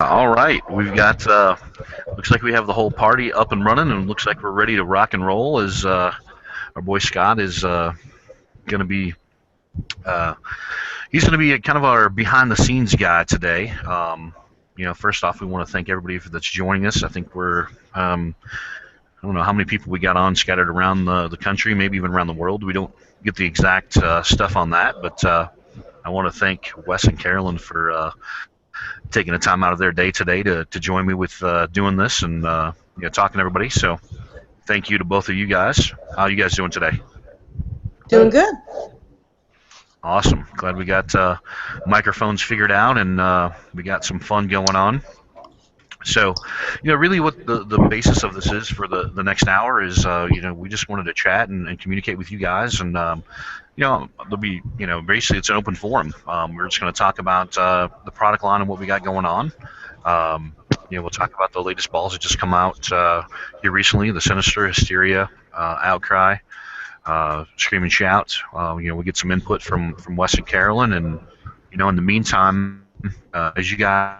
All right, we've got. Looks like we have the whole party up and running, and looks like we're ready to rock and roll. As our boy Scott is going to be, uh, he's going to be kind of our behind-the-scenes guy today. First off, we want to thank everybody that's joining us. I think we're. I don't know how many people we got on scattered around the country, maybe even around the world. We don't get the exact stuff on that, but I want to thank Wes and Carolyn for taking the time out of their day today to join me with doing this and talking to everybody. So thank you to both of you guys. How are you guys doing today? Doing good. Awesome. Glad we got microphones figured out and we got some fun going on. So, really what the basis of this is for the next hour is, we just wanted to chat and communicate with you guys. And, there'll be, basically it's an open forum. We're just going to talk about the product line and what we got going on. We'll talk about the latest balls that just come out here recently, the Sinister, Hysteria, Outcry, Scream and Shout. We get some input from Wes and Carolyn. And, in the meantime, as you guys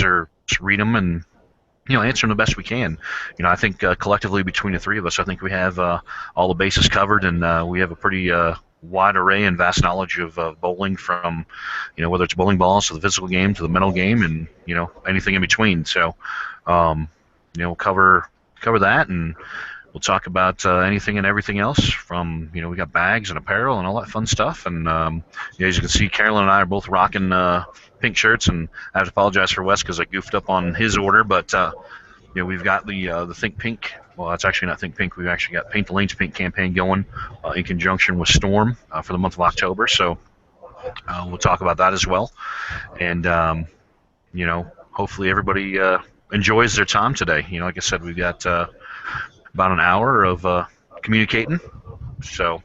or just read them and answer them the best we can. I think collectively between the three of us, I think we have all the bases covered, and we have a pretty wide array and vast knowledge of bowling, from whether it's bowling balls to the physical game to the mental game, and anything in between. So we'll cover that, and we'll talk about anything and everything else. From we got bags and apparel and all that fun stuff. And as you can see, Carolyn and I are both rocking pink shirts, and I have to apologize for Wes because I goofed up on his order. But we've got the Think Pink. Well, it's actually not Think Pink. We've actually got Paint the Lanes Pink campaign going in conjunction with Storm for the month of October. So we'll talk about that as well. And hopefully everybody enjoys their time today. Like I said, we've got about an hour of communicating. So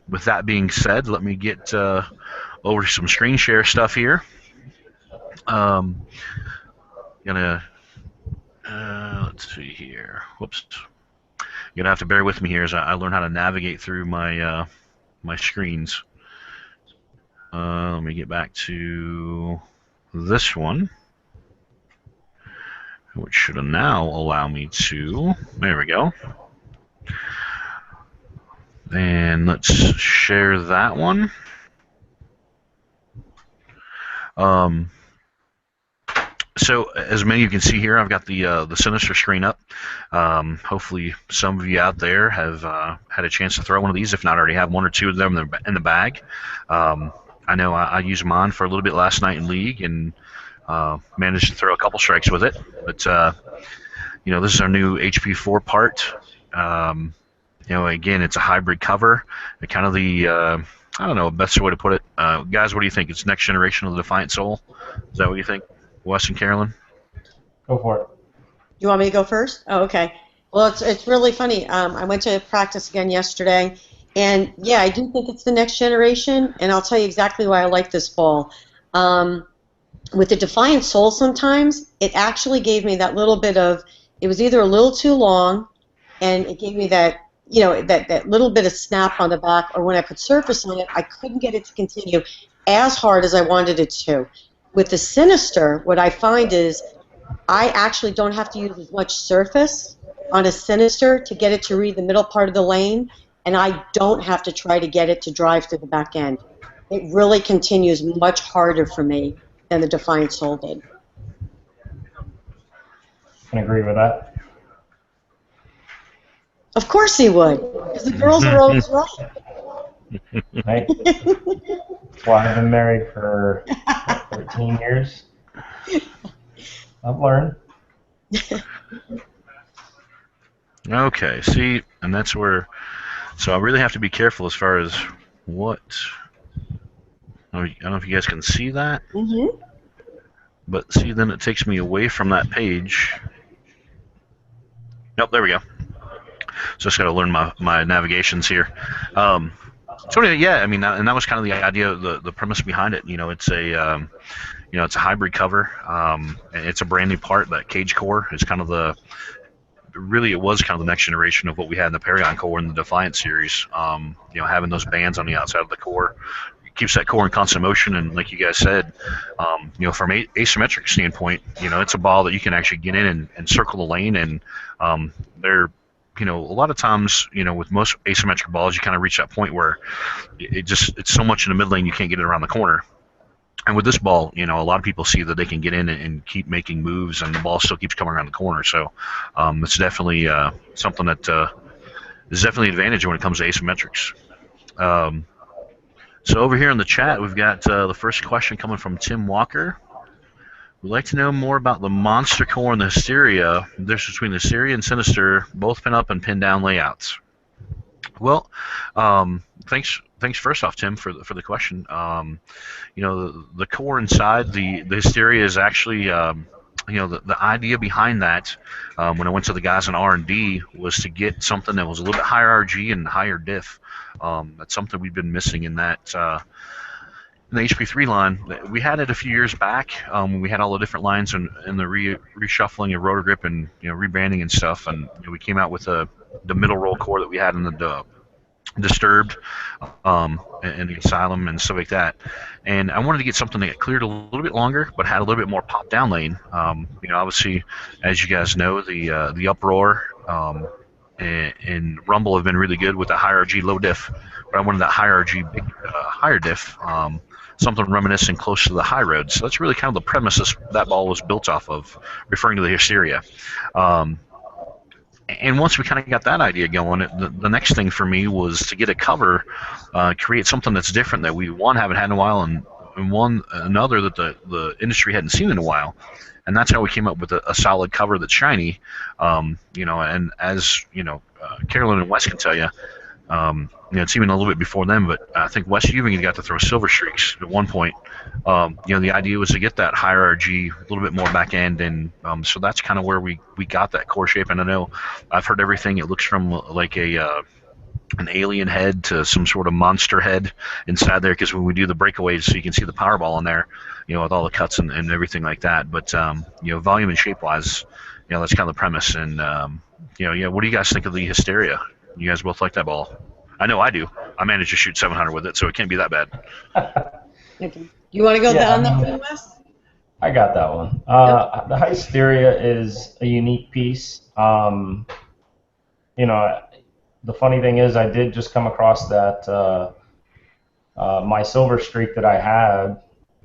with that being said, let me get over some screen share stuff here. Let's see here. Whoops. You're gonna have to bear with me here as I learn how to navigate through my my screens. Let me get back to this one, which should now allow me to. There we go. And let's share that one. So as many of you can see here, I've got the Sinister screen up. Hopefully some of you out there have had a chance to throw one of these, if not already have one or two of them in the bag. I know I used mine for a little bit last night in League and managed to throw a couple strikes with it. But this is our new HP4 part. Again, it's a hybrid cover. Kind of the I don't know, best way to put it. Guys, what do you think? It's next generation of the Defiant Soul. Is that what you think, Wes and Carolyn? Go for it. You want me to go first? Oh, okay. Well, it's really funny. I went to practice again yesterday, and yeah, I do think it's the next generation, and I'll tell you exactly why I like this ball. With the Defiant Soul, sometimes it actually gave me that little bit of, it was either a little too long, and it gave me that, that little bit of snap on the back, or when I put surface on it, I couldn't get it to continue as hard as I wanted it to. With the Sinister, what I find is I actually don't have to use as much surface on a Sinister to get it to read the middle part of the lane, and I don't have to try to get it to drive through the back end. It really continues much harder for me than the Defiant Soul did. Can agree with that. Of course he would, because the girls are always right. Right? That's why I've been married for 13 years. I've learned. Okay, see, and that's where, so I really have to be careful as far as what, I don't know if you guys can see that, but see, then it takes me away from that page. Nope, there we go. So I just got to learn my navigations here. So anyway, yeah, I mean, and that was kind of the idea, the premise behind it. It's a, it's a hybrid cover. And it's a brand new part. That cage core is kind of the, really, it was kind of the next generation of what we had in the Paragon core in the Defiant series. Having those bands on the outside of the core keeps that core in constant motion. And like you guys said, from asymmetric standpoint, it's a ball that you can actually get in and circle the lane. And they're, a lot of times, with most asymmetric balls, you kind of reach that point where it's so much in the mid lane you can't get it around the corner. And with this ball, a lot of people see that they can get in and keep making moves, and the ball still keeps coming around the corner. So it's definitely something that is definitely an advantage when it comes to asymmetrics. So over here in the chat, we've got the first question coming from Tim Walker. We'd like to know more about the Monster Core and the Hysteria. The difference between the Hysteria and Sinister, both pin up and pin down layouts. Well, thanks first off, Tim, for the question. The core inside the Hysteria is actually, the idea behind that, when I went to the guys in R&D, was to get something that was a little bit higher RG and higher diff. That's something we've been missing in that. In the HP3 line, we had it a few years back. We had all the different lines and the reshuffling of Roto Grip and rebranding and stuff, and we came out with the middle roll core that we had in the Disturbed and the Asylum and stuff like that. And I wanted to get something that cleared a little bit longer, but had a little bit more pop down lane. Obviously, as you guys know, the Uproar and Rumble have been really good with the higher RG low diff, but I wanted that higher RG big higher diff. Something reminiscent close to the high road. So that's really kind of the premise that ball was built off of, referring to the Hysteria. And once we kind of got that idea going, the next thing for me was to get a cover, create something that's different that we, haven't had in a while, and another that the industry hadn't seen in a while. And that's how we came up with a solid cover that's shiny. And as Carolyn and Wes can tell you, it's even a little bit before them, but I think Wes, you even got to throw silver streaks at one point. The idea was to get that higher RG, a little bit more back end, and so that's kind of where we got that core shape. And I know I've heard everything. It looks from like an alien head to some sort of monster head inside there, because when we do the breakaways, so you can see the Powerball in there, with all the cuts and everything like that. But volume and shape wise, that's kind of the premise. And what do you guys think of the Hysteria? You guys both like that ball? I know I do. I managed to shoot 700 with it, so it can't be that bad. Okay. You want to go down that one, Wes? I got that one. The Hysteria is a unique piece. The funny thing is, I did just come across that my silver streak that I had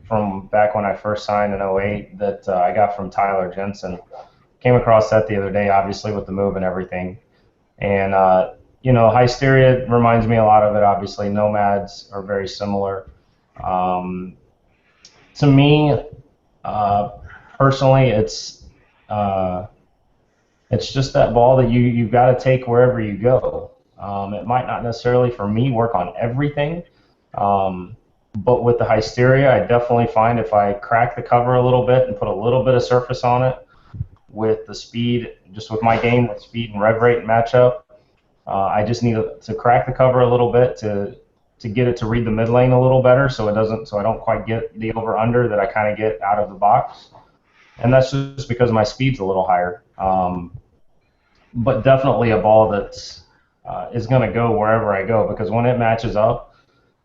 from back when I first signed in 08 that I got from Tyler Jensen. Came across that the other day, obviously with the move and everything. And Hysteria reminds me a lot of it. Obviously, Nomads are very similar. To me, personally, it's just that ball that you've got to take wherever you go. It might not necessarily, for me, work on everything. But with the Hysteria, I definitely find if I crack the cover a little bit and put a little bit of surface on it, with the speed, just with my game with speed and rev rate matchup, I just need to crack the cover a little bit to get it to read the mid lane a little better, so I don't quite get the over under that I kind of get out of the box, and that's just because my speed's a little higher. But definitely a ball that's is going to go wherever I go, because when it matches up,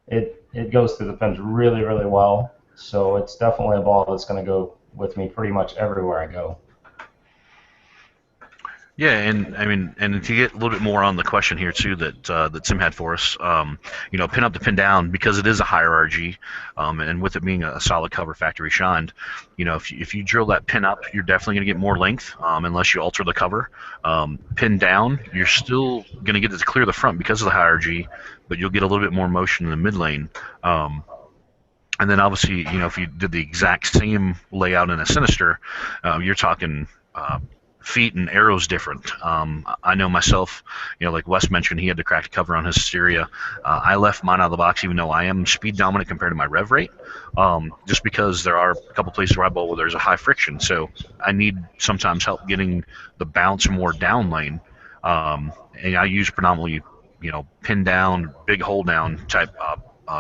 it goes through the pins really, really well. So it's definitely a ball that's going to go with me pretty much everywhere I go. Yeah, and to get a little bit more on the question here too that Tim had for us, pin up to pin down, because it is a higher RG, and with it being a solid cover factory shined, if you drill that pin up, you're definitely going to get more length, unless you alter the cover. Pin down, you're still going to get it to clear the front because of the higher RG, but you'll get a little bit more motion in the mid lane. And then obviously, if you did the exact same layout in a Sinister, you're talking feet and arrows different. I know myself, like Wes mentioned, he had to crack the cover on his Hysteria. I left mine out of the box, even though I am speed dominant compared to my rev rate, just because there are a couple places where I bowl where there's a high friction. So I need sometimes help getting the bounce more down lane. And I use predominantly, pin down, big hold down type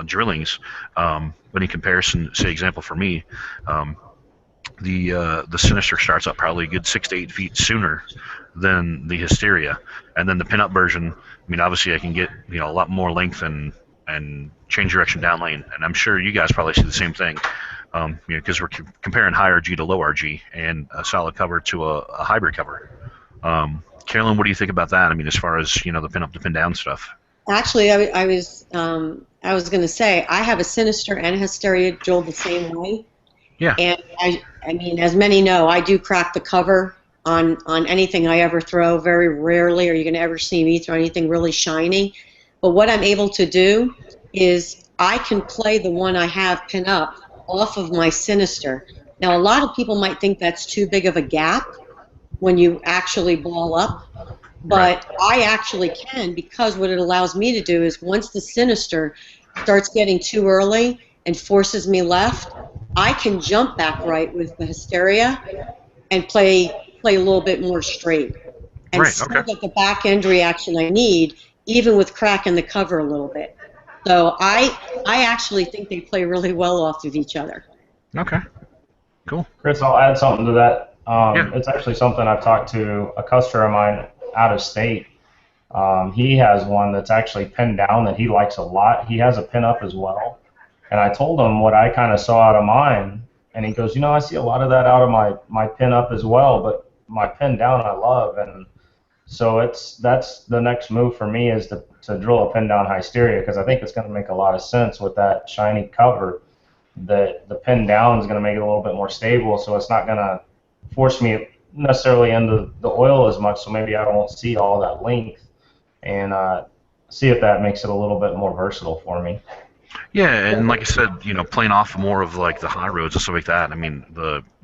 drillings. But in comparison, say example for me, the Sinister starts up probably a good 6 to 8 feet sooner than the Hysteria, and then the pinup version. Obviously I can get a lot more length and and change direction down lane. And I'm sure you guys probably see the same thing, because we're comparing high RG to low RG and a solid cover to a hybrid cover. Carolyn, what do you think about that? I mean, as far as the pin up to pin down stuff. Actually, I was going to say I have a Sinister and a Hysteria drilled the same way. Yeah. And I mean, as many know, I do crack the cover on anything I ever throw. Very rarely are you going to ever see me throw anything really shiny. But what I'm able to do is I can play the one I have pin up off of my Sinister. Now, a lot of people might think that's too big of a gap when you actually ball up. But I actually can, because what it allows me to do is once the Sinister starts getting too early and forces me left, I can jump back right with the Hysteria and play a little bit more straight and still get the back end reaction I need, even with cracking the cover a little bit. So I actually think they play really well off of each other. Okay, cool. Chris, I'll add something to that. It's actually something I've talked to a customer of mine out of state. He has one that's actually pinned down that he likes a lot. He has a pin up as well. And I told him what I kind of saw out of mine, and he goes, I see a lot of that out of my pin up as well, but my pin down I love. And so that's the next move for me is to drill a pin down Hysteria, because I think it's going to make a lot of sense with that shiny cover. That the pin down is going to make it a little bit more stable, so it's not going to force me necessarily into the oil as much, so maybe I won't see all that length, and see if that makes it a little bit more versatile for me. Yeah, and like I said, playing off more of like the high roads and stuff like that. I mean,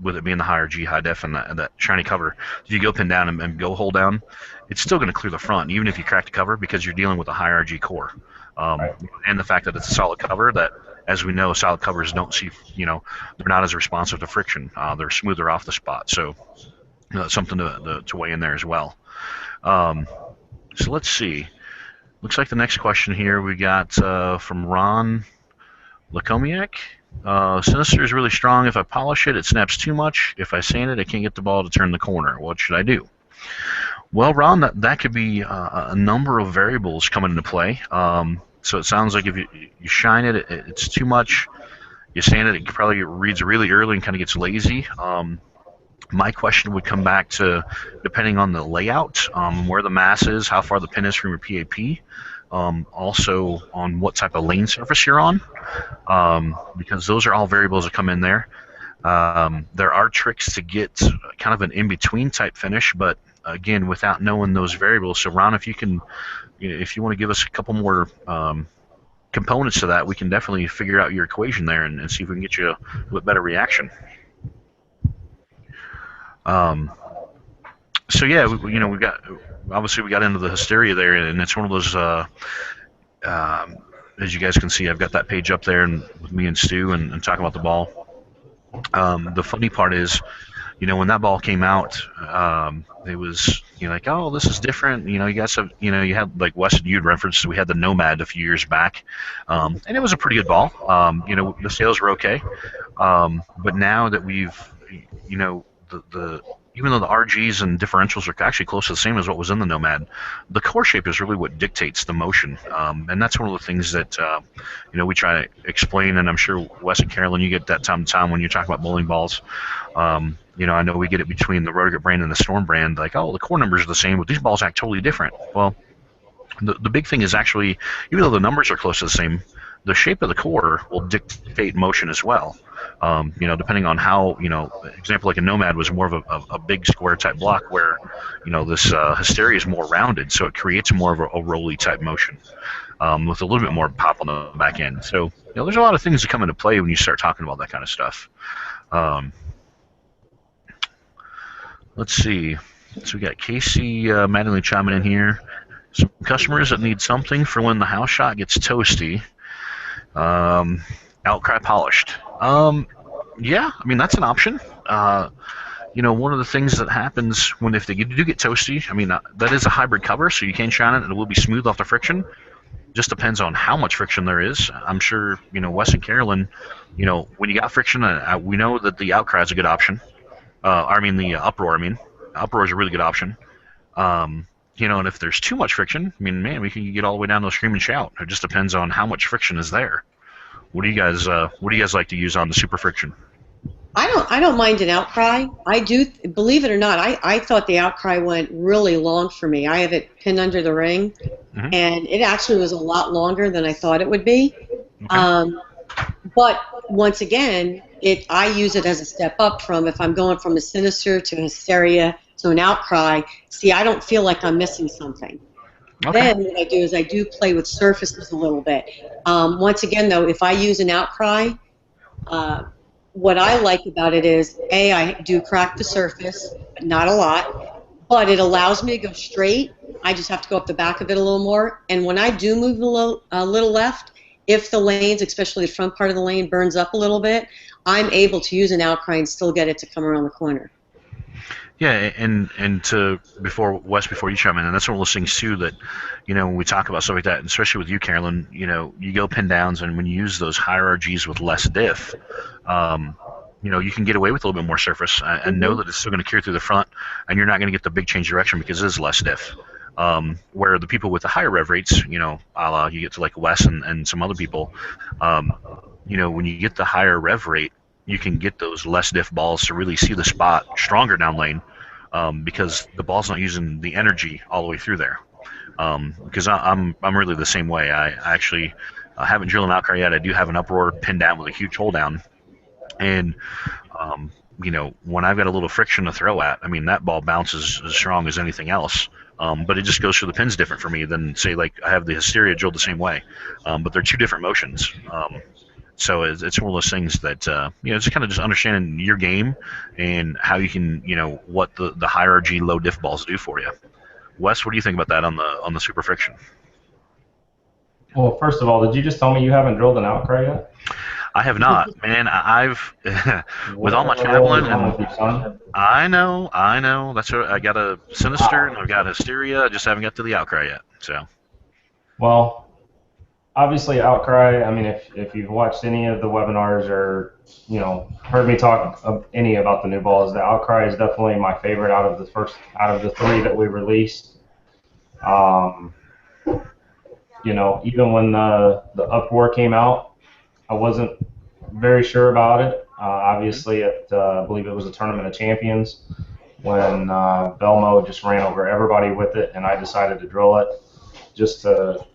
with it being the higher G, high def, and that shiny cover, if you go pin down and go hold down, it's still going to clear the front, even if you crack the cover, because you're dealing with a high RG core, and the fact that it's a solid cover. That, as we know, solid covers don't see, they're not as responsive to friction. They're smoother off the spot, so that's something to weigh in there as well. So let's see. Looks like the next question here we got from Ron Lacomiak. Sinister is really strong. If I polish it, it snaps too much. If I sand it, I can't get the ball to turn the corner. What should I do? Well, Ron, that could be a number of variables coming into play. So it sounds like if you shine it, it's too much. You sand it, it probably reads really early and kind of gets lazy. My question would come back to, depending on the layout, where the mass is, how far the pin is from your PAP, also on what type of lane surface you're on, because those are all variables that come in there. There are tricks to get kind of an in-between type finish, but again, without knowing those variables. So Ron, if you can, if you want to give us a couple more components to that, we can definitely figure out your equation there and see if we can get you a little better reaction. So yeah, we got into the Hysteria there, and it's one of those. As you guys can see, I've got that page up there, and with me and Stu, and talking about the ball. The funny part is, when that ball came out, it was like, oh, this is different. You guys have, you had, like Weston, you'd referenced, we had the Nomad a few years back, and it was a pretty good ball. The sales were okay, but now that we've, even though the RGs and differentials are actually close to the same as what was in the Nomad, the core shape is really what dictates the motion, and that's one of the things that we try to explain. And I'm sure Wes and Carolyn, you get that time to time when you talk about bowling balls. I know we get it between the Roto Grip brand and the Storm brand, like, oh, the core numbers are the same, but these balls act totally different. Well, the big thing is actually, even though the numbers are close to the same, the shape of the core will dictate motion as well. Depending on how, example like a Nomad was more of a big square type block, where, this Hysteria is more rounded, so it creates more of a rolly type motion, with a little bit more pop on the back end. So, there's a lot of things that come into play when you start talking about that kind of stuff. Let's see. So we got Casey Mattingly chiming in here. Some customers that need something for when the house shot gets toasty. Outcry polished. Yeah, I mean, that's an option. One of the things that happens if they do get toasty, I mean, that is a hybrid cover, so you can shine it and it will be smooth off the friction. Just depends on how much friction there is. I'm sure, Wes and Carolyn, when you got friction, we know that the Outcry is a good option. The Uproar, Uproar is a really good option. and if there's too much friction, I mean, man, we can get all the way down to a scream and shout. It just depends on how much friction is there. What do you guys like to use on the super friction? I don't mind an outcry. I do, believe it or not, I thought the outcry went really long for me. I have it pinned under the ring, Mm-hmm. and it actually was a lot longer than I thought it would be. Okay. But once again, I use it as a step up from if I'm going from a sinister to hysteria to an outcry. See, I don't feel like I'm missing something. Okay. Then what I do is I do play with surfaces a little bit. Once again, though, if I use an outcry, what I like about it is, A, I do crack the surface, but not a lot, but it allows me to go straight. I just have to go up the back of it a little more. And when I do move a little left, if the lanes, especially the front part of the lane, burns up a little bit, I'm able to use an outcry and still get it to come around the corner. Yeah, and before you chime in, and that's one of those things too that, when we talk about stuff like that, and especially with you, Carolyn, you go pin downs, and when you use those higher RGs with less diff, you can get away with a little bit more surface and know that it's still going to carry through the front, and you're not going to get the big change direction because it is less diff. Where the people with the higher rev rates, a la you get to like Wes and some other people, when you get the higher rev rate, you can get those less diff balls to really see the spot stronger down lane, because the ball's not using the energy all the way through there. Because I'm really the same way. I actually haven't drilled an outcry yet. I do have an uproar pinned down with a huge hole down, and when I've got a little friction to throw at, I mean that ball bounces as strong as anything else. But it just goes through the pins different for me than say like I have the hysteria drilled the same way, but they're two different motions. So it's one of those things that it's kind of just understanding your game and how you can what the higher RG low diff balls do for you. Wes, what do you think about that on the super friction? Well, first of all, did you just tell me you haven't drilled an outcry yet? I have not, man. I've with all my traveling, and I know. That's what, I got a sinister and I've got hysteria. I just haven't got to the outcry yet. So. Well, obviously outcry. I mean, if you've watched any of the webinars or heard me talk any about the new balls, the outcry is definitely my favorite out of the three that we released. Even when the uproar came out, I wasn't very sure about it. Obviously, I believe it was a Tournament of Champions when Belmo just ran over everybody with it, and I decided to drill it just to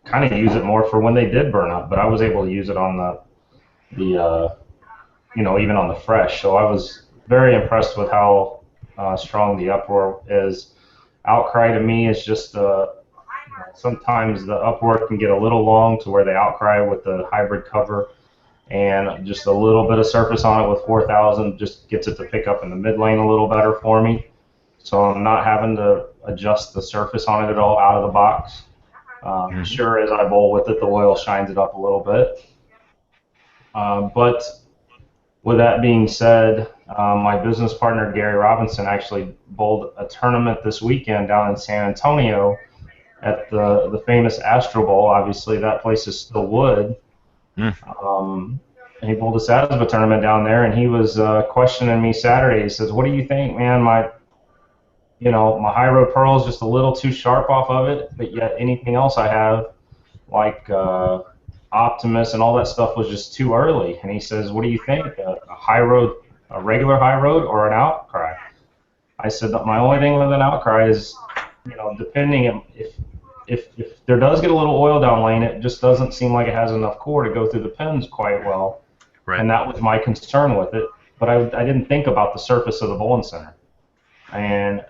kind of use it more for when they did burn up. But I was able to use it on the even on the fresh. So I was very impressed with how strong the uproar is. Outcry to me is just sometimes the uproar can get a little long to where the outcry with the hybrid cover and just a little bit of surface on it with 4000 just gets it to pick up in the mid lane a little better for me. So I'm not having to adjust the surface on it at all out of the box. Sure, as I bowl with it, the oil shines it up a little bit. But with that being said, my business partner Gary Robinson actually bowled a tournament this weekend down in San Antonio at the famous Astro Bowl. Obviously, that place is still wood. And he bowled a SASBA tournament down there, and he was questioning me Saturday. He says, "What do you think, man? My high road pearl is just a little too sharp off of it, but yet anything else I have, like Optimus and all that stuff, was just too early." And he says, "What do you think? A high road, a regular high road, or an outcry?" I said that my only thing with an outcry is, depending if there does get a little oil down lane, it just doesn't seem like it has enough core to go through the pins quite well. Right. And that was my concern with it. But I didn't think about the surface of the bowling center. And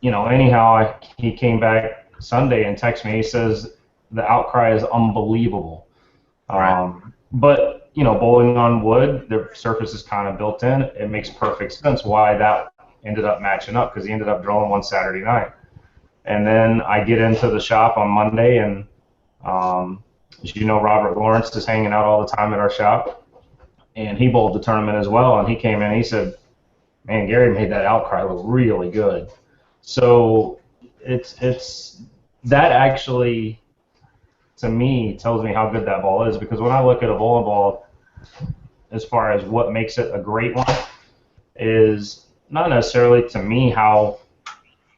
anyhow, he came back Sunday and texted me. He says the outcry is unbelievable. Right. But bowling on wood, the surface is kind of built in. It makes perfect sense why that ended up matching up, because he ended up drilling one Saturday night. And then I get into the shop on Monday, and as you know, Robert Lawrence is hanging out all the time at our shop, and he bowled the tournament as well. And he came in and he said, "Man, Gary made that outcry look really good." So it's that actually, to me, tells me how good that ball is, because when I look at a bowling ball, as far as what makes it a great one, is not necessarily to me how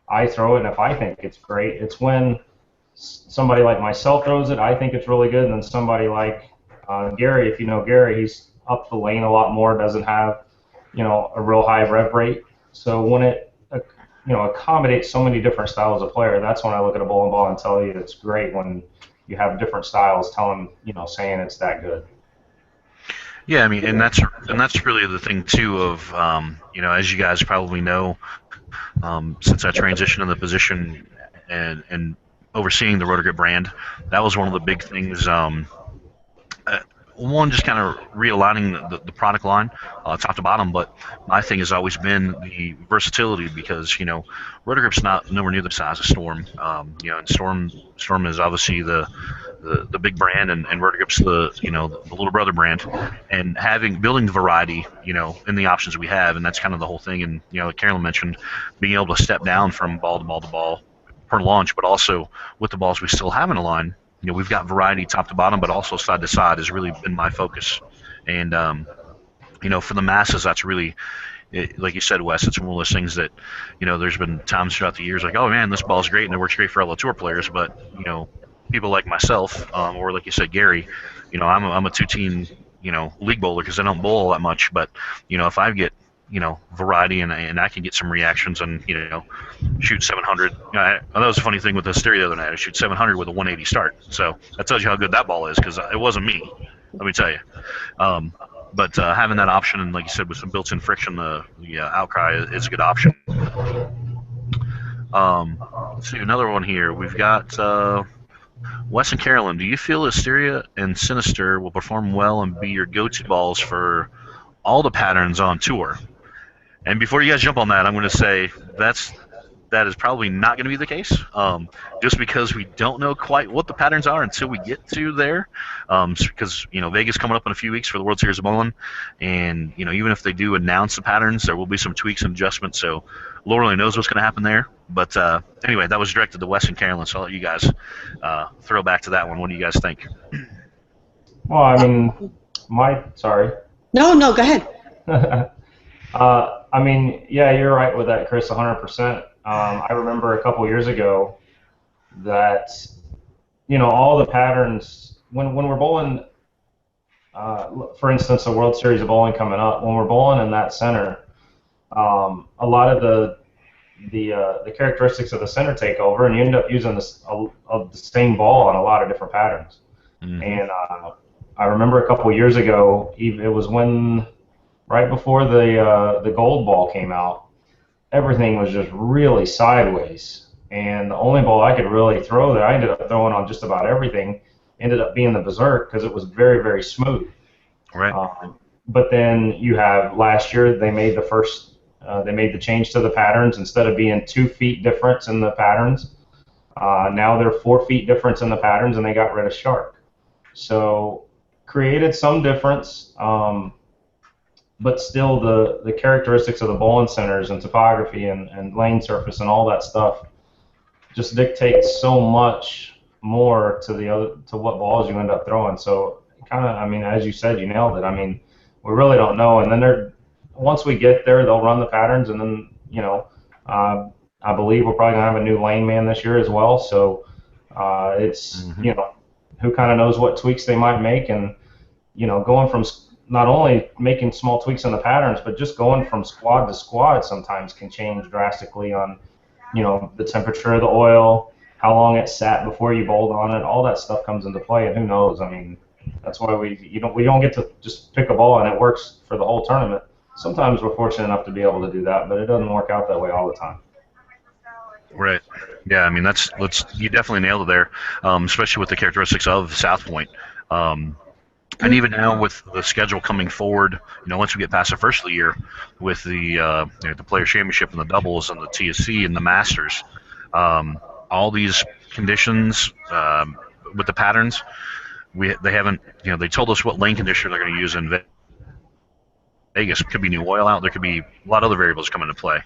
I throw it, and if I think it's great, it's when somebody like myself throws it, I think it's really good, and then somebody like Gary, if you know Gary, he's up the lane a lot more, doesn't have, a real high rev rate. So when it, accommodates so many different styles of player, that's when I look at a bowling ball and tell you it's great when you have different styles telling, saying it's that good. Yeah, I mean, and that's really the thing too of as you guys probably know, since I transitioned in the position and overseeing the Roto Grip brand, that was one of the big things. One, just kind of realigning the product line, top to bottom. But my thing has always been the versatility because Roto Grip's not nowhere near the size of Storm. And Storm is obviously the big brand, and Roto Grip's the little brother brand, and building the variety in the options we have, and that's kind of the whole thing. And like Carolyn mentioned, being able to step down from ball to ball to ball per launch, but also with the balls we still have in a line. We've got variety top to bottom, but also side to side has really been my focus. And, for the masses, that's really, like you said, Wes, it's one of those things that, there's been times throughout the years like, oh, man, this ball's great and it works great for all the tour players. But, people like myself, or like you said, Gary, I'm a two-team, league bowler because I don't bowl all that much. But, if I get, variety and I can get some reactions and, shoot 700. That was a funny thing with the stereo the other night. I shoot 700 with a 180 start. So that tells you how good that ball is because it wasn't me, let me tell you. But having that option, and like you said, with some built-in friction, the outcry is a good option. Let's see, another one here. We've got Wes and Carolyn. Do you feel Hysteria and Sinister will perform well and be your go-to balls for all the patterns on tour? And before you guys jump on that, I'm going to say that is probably not going to be the case, just because we don't know quite what the patterns are until we get to there. Because Vegas coming up in a few weeks for the World Series of Bowling, and even if they do announce the patterns, there will be some tweaks and adjustments. So Lord only knows what's going to happen there. But anyway, that was directed to Wes and Carolyn, so I'll let you guys throw back to that one. What do you guys think? Well, I mean, sorry. No, go ahead. I mean, yeah, you're right with that, Chris, 100%. I remember a couple years ago that, all the patterns, when we're bowling, for instance, the World Series of Bowling coming up, when we're bowling in that center, a lot of the characteristics of the center take over, and you end up using the same ball on a lot of different patterns. Mm-hmm. And I remember a couple years ago, it was right before the gold ball came out, everything was just really sideways. And the only ball I could really throw that I ended up throwing on just about everything ended up being the Berserk because it was very, very smooth. Right. But then you have last year they made the change to the patterns. Instead of being 2 feet difference in the patterns, now they're 4 feet difference in the patterns, and they got rid of Shark. So created some difference. But still, the characteristics of the bowling centers and topography and lane surface and all that stuff just dictates so much more to what balls you end up throwing. So kind of, I mean, as you said, you nailed it. I mean, we really don't know. And then once we get there, they'll run the patterns, and then I believe we're probably gonna have a new lane man this year as well. So it's mm-hmm. Who kind of knows what tweaks they might make, and going from not only making small tweaks in the patterns, but just going from squad to squad sometimes can change drastically on, the temperature of the oil, how long it sat before you bowled on it. All that stuff comes into play, and who knows? I mean, that's why we don't get to just pick a ball and it works for the whole tournament. Sometimes we're fortunate enough to be able to do that, but it doesn't work out that way all the time. Right. Yeah. I mean, you definitely nailed it there, especially with the characteristics of South Point. And even now with the schedule coming forward, once we get past the first of the year with the Players Championship and the doubles and the TSC and the Masters, all these conditions with the patterns, they haven't, they told us what lane conditioner they're going to use in Vegas. It could be new oil out. There could be a lot of other variables come into play.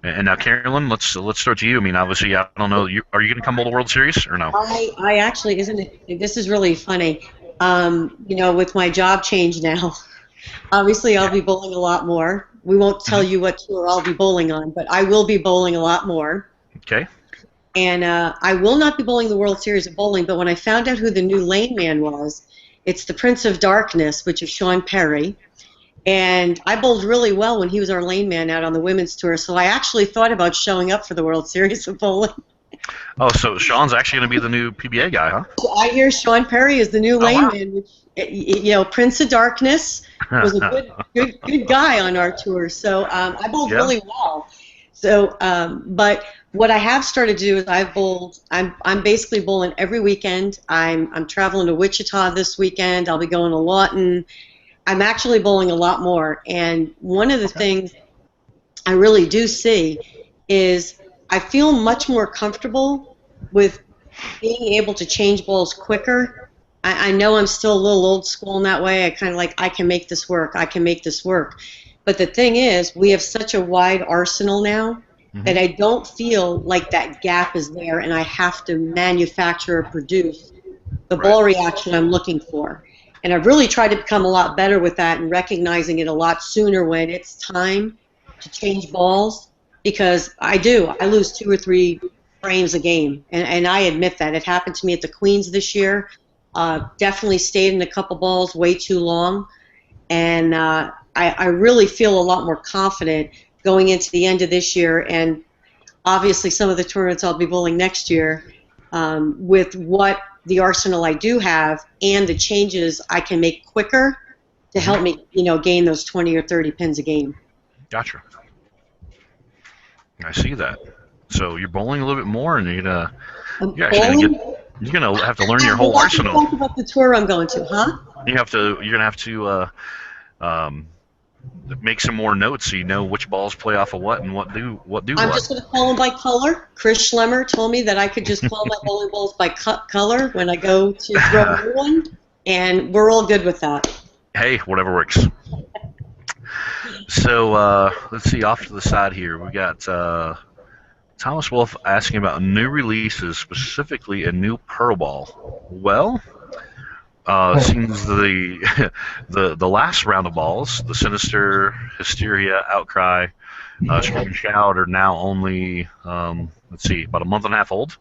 And now, Carolyn, let's start to you. I mean, obviously, I don't know. Are you going to come to the World Series or no? I actually, this is really funny. With my job change now, obviously I'll be bowling a lot more. we won't tell you what tour I'll be bowling on, but I will be bowling a lot more. Okay. And I will not be bowling the World Series of Bowling, but when I found out who the new lane man was, it's the Prince of Darkness, which is Sean Perry. And I bowled really well when he was our lane man out on the women's tour, so I actually thought about showing up for the World Series of Bowling. Oh, so Sean's actually going to be the new PBA guy, huh? I hear Sean Perry is the new lane wow. man, which, Prince of Darkness was a good guy on our tour. So I bowled really well. So, but what I have started to do is I'm basically bowling every weekend. I'm traveling to Wichita this weekend. I'll be going to Lawton. I'm actually bowling a lot more. And one of the things I really do see is I feel much more comfortable with being able to change balls quicker. I know I'm still a little old school in that way. I kind of like, I can make this work. I can make this work. But the thing is, we have such a wide arsenal now that I don't feel like that gap is there and I have to manufacture or produce the ball reaction I'm looking for. And I've really tried to become a lot better with that and recognizing it a lot sooner when it's time to change balls, because I lose 2 or 3 frames a game, and I admit that. It happened to me at the Queens this year. Definitely stayed in a couple balls way too long, and I really feel a lot more confident going into the end of this year, and obviously some of the tournaments I'll be bowling next year, with what the arsenal I do have and the changes I can make quicker to help me, gain those 20 or 30 pins a game. Gotcha. I see that. So you're bowling a little bit more, and you're gonna have to learn your whole arsenal. Talk about the tour I'm going to, huh? You're gonna have to make some more notes so you know which balls play off of what and what do what. I'm just going to call them by color. Chris Schlemer told me that I could just call my bowling balls by color when I go to throw a new one, and we're all good with that. Hey, whatever works. So let's see, off to the side here, we got Thomas Wolf asking about new releases, specifically a new Pearl ball. Well, seems the last round of balls, the Sinister, Hysteria, Outcry, Scream and Shout, are now only about a month and a half old.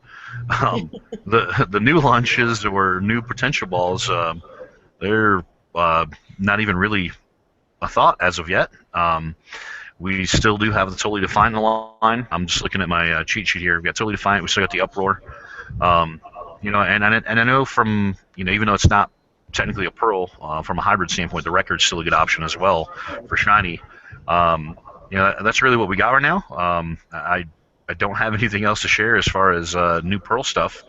The new launches or new potential balls, they're not even really a thought as of yet. We still do have the Totally Defiant line. I'm just looking at my cheat sheet here. We've got Totally Defiant. We still got the Uproar. And I know from, even though it's not technically a Pearl, from a hybrid standpoint, the Record's still a good option as well for Shiny. That's really what we got right now. I don't have anything else to share as far as new Pearl stuff,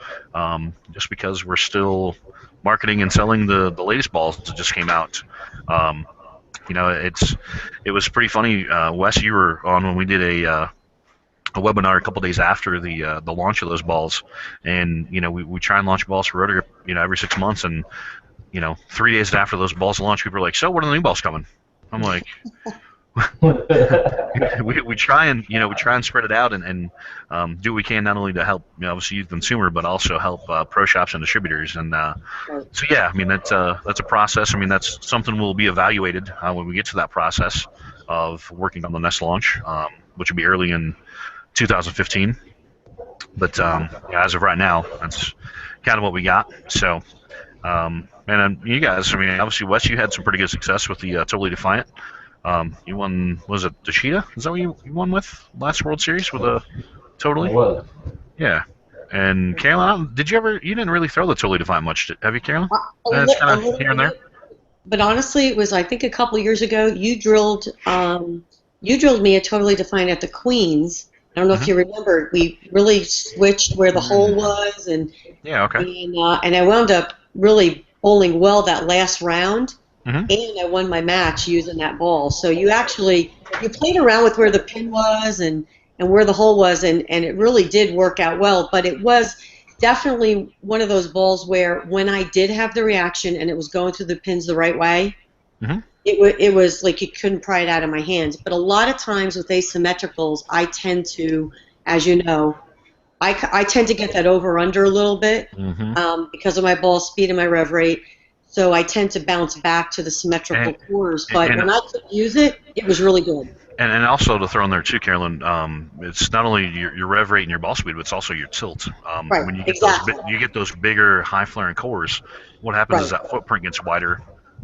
just because we're still marketing and selling the latest balls that just came out. It was pretty funny. Wes, you were on when we did a webinar a couple days after the launch of those balls, and we try and launch balls for Roto Grip, every 6 months, and 3 days after those balls launch, people are like, "So, when are the new balls coming?" I'm like, we try and spread it out and do what we can, not only to help obviously you the consumer, but also help pro shops and distributors. And so yeah, that's a process. That's something we'll be evaluated when we get to that process of working on the next launch, which will be early in 2015. But as of right now, that's kind of what we got. So and you guys, obviously Wes, you had some pretty good success with the Totally Defiant. You won, was it the Cheetah? Is that what you won with last World Series with a Totally? It was. Yeah. And Carolyn, you didn't really throw the Totally Defiant much, have you, Carolyn? It's kind of here and there. But honestly, it was, I think, a couple of years ago. You drilled me a Totally Defiant at the Queens. I don't know if you remember. We really switched where the hole was, and yeah, okay. And I wound up really bowling well that last round. Mm-hmm. And I won my match using that ball. So you played around with where the pin was and where the hole was, and it really did work out well. But it was definitely one of those balls where when I did have the reaction and it was going through the pins the right way, it was like you couldn't pry it out of my hands. But a lot of times with asymmetricals, I tend to, as you know, I tend to get that over-under a little bit because of my ball speed and my rev rate. so I tend to bounce back to the symmetrical cores. But and when I could use it, it was really good. And also to throw in there too, Carolyn, it's not only your rev rate and your ball speed, but it's also your tilt. Right, When you get exactly. those bigger high flaring cores, what happens is Right, that footprint gets wider,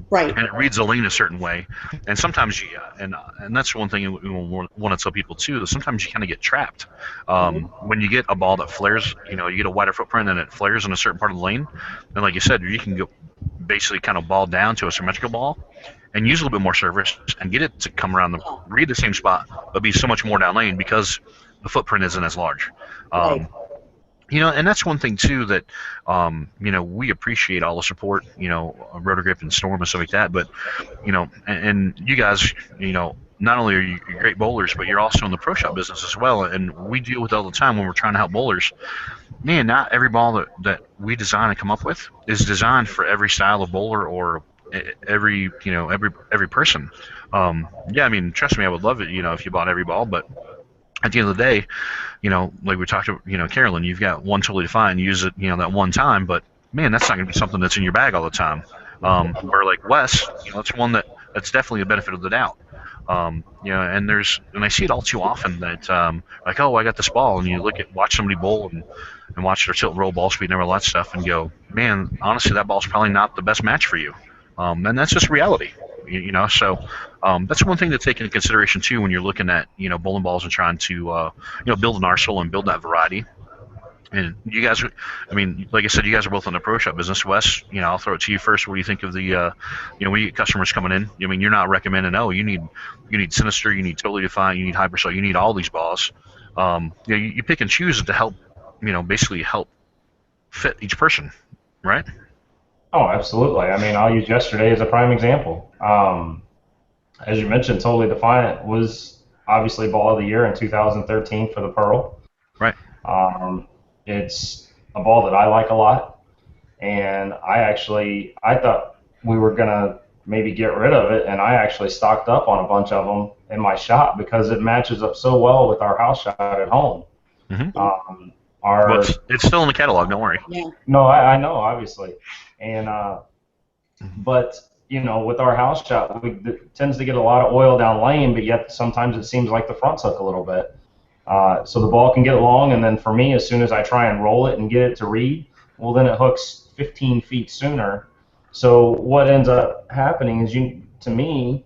right. and it reads the lane a certain way. And sometimes and that's one thing we want to tell people too, that sometimes you kind of get trapped. When you get a ball that flares, you get a wider footprint and it flares in a certain part of the lane, and like you said, you can go basically kind of ball down to a symmetrical ball and use a little bit more surface and get it to come around read the same spot, but be so much more down lane because the footprint isn't as large. Right. And that's one thing too that we appreciate all the support, Roto Grip and Storm and stuff like that. But and you guys, not only are you great bowlers, but you're also in the pro shop business as well. And we deal with it all the time when we're trying to help bowlers. Man, not every ball that we design and come up with is designed for every style of bowler or every person. I mean, trust me, I would love it, if you bought every ball, but at the end of the day, like we talked to, Carolyn, you've got one totally defined, use it, that one time, but man, that's not going to be something that's in your bag all the time. Where like Wes, it's one that's definitely a benefit of the doubt. And I see it all too often that like, oh, I got this ball, and you watch somebody bowl and watch their tilt and roll ball speed and all that stuff, and go, man, honestly, that ball's probably not the best match for you. And that's just reality, So that's one thing to take into consideration too when you're looking at bowling balls and trying to build an arsenal and build that variety. And you guys, I mean, like I said, you guys are both in the pro shop business. Wes, I'll throw it to you first. What do you think of the, when you get customers coming in? I mean, you're not recommending, oh, you need Sinister, you need Totally Defined, you need Hypersol, you need all these balls. You pick and choose to help, basically help fit each person, right? Oh, absolutely. I mean, I'll use yesterday as a prime example. As you mentioned, Totally Defiant was obviously Ball of the Year in 2013 for the Pearl. Right. It's a ball that I like a lot, and I thought we were going to maybe get rid of it, and I actually stocked up on a bunch of them in my shop because it matches up so well with our house shot at home. Mm-hmm. It's still in the catalog, don't worry. Yeah. No, I know, obviously. And but with our house shot, it tends to get a lot of oil down lane, but yet sometimes it seems like the front's hook a little bit. So the ball can get long, and then for me, as soon as I try and roll it and get it to read, well, then it hooks 15 feet sooner. So what ends up happening is, to me,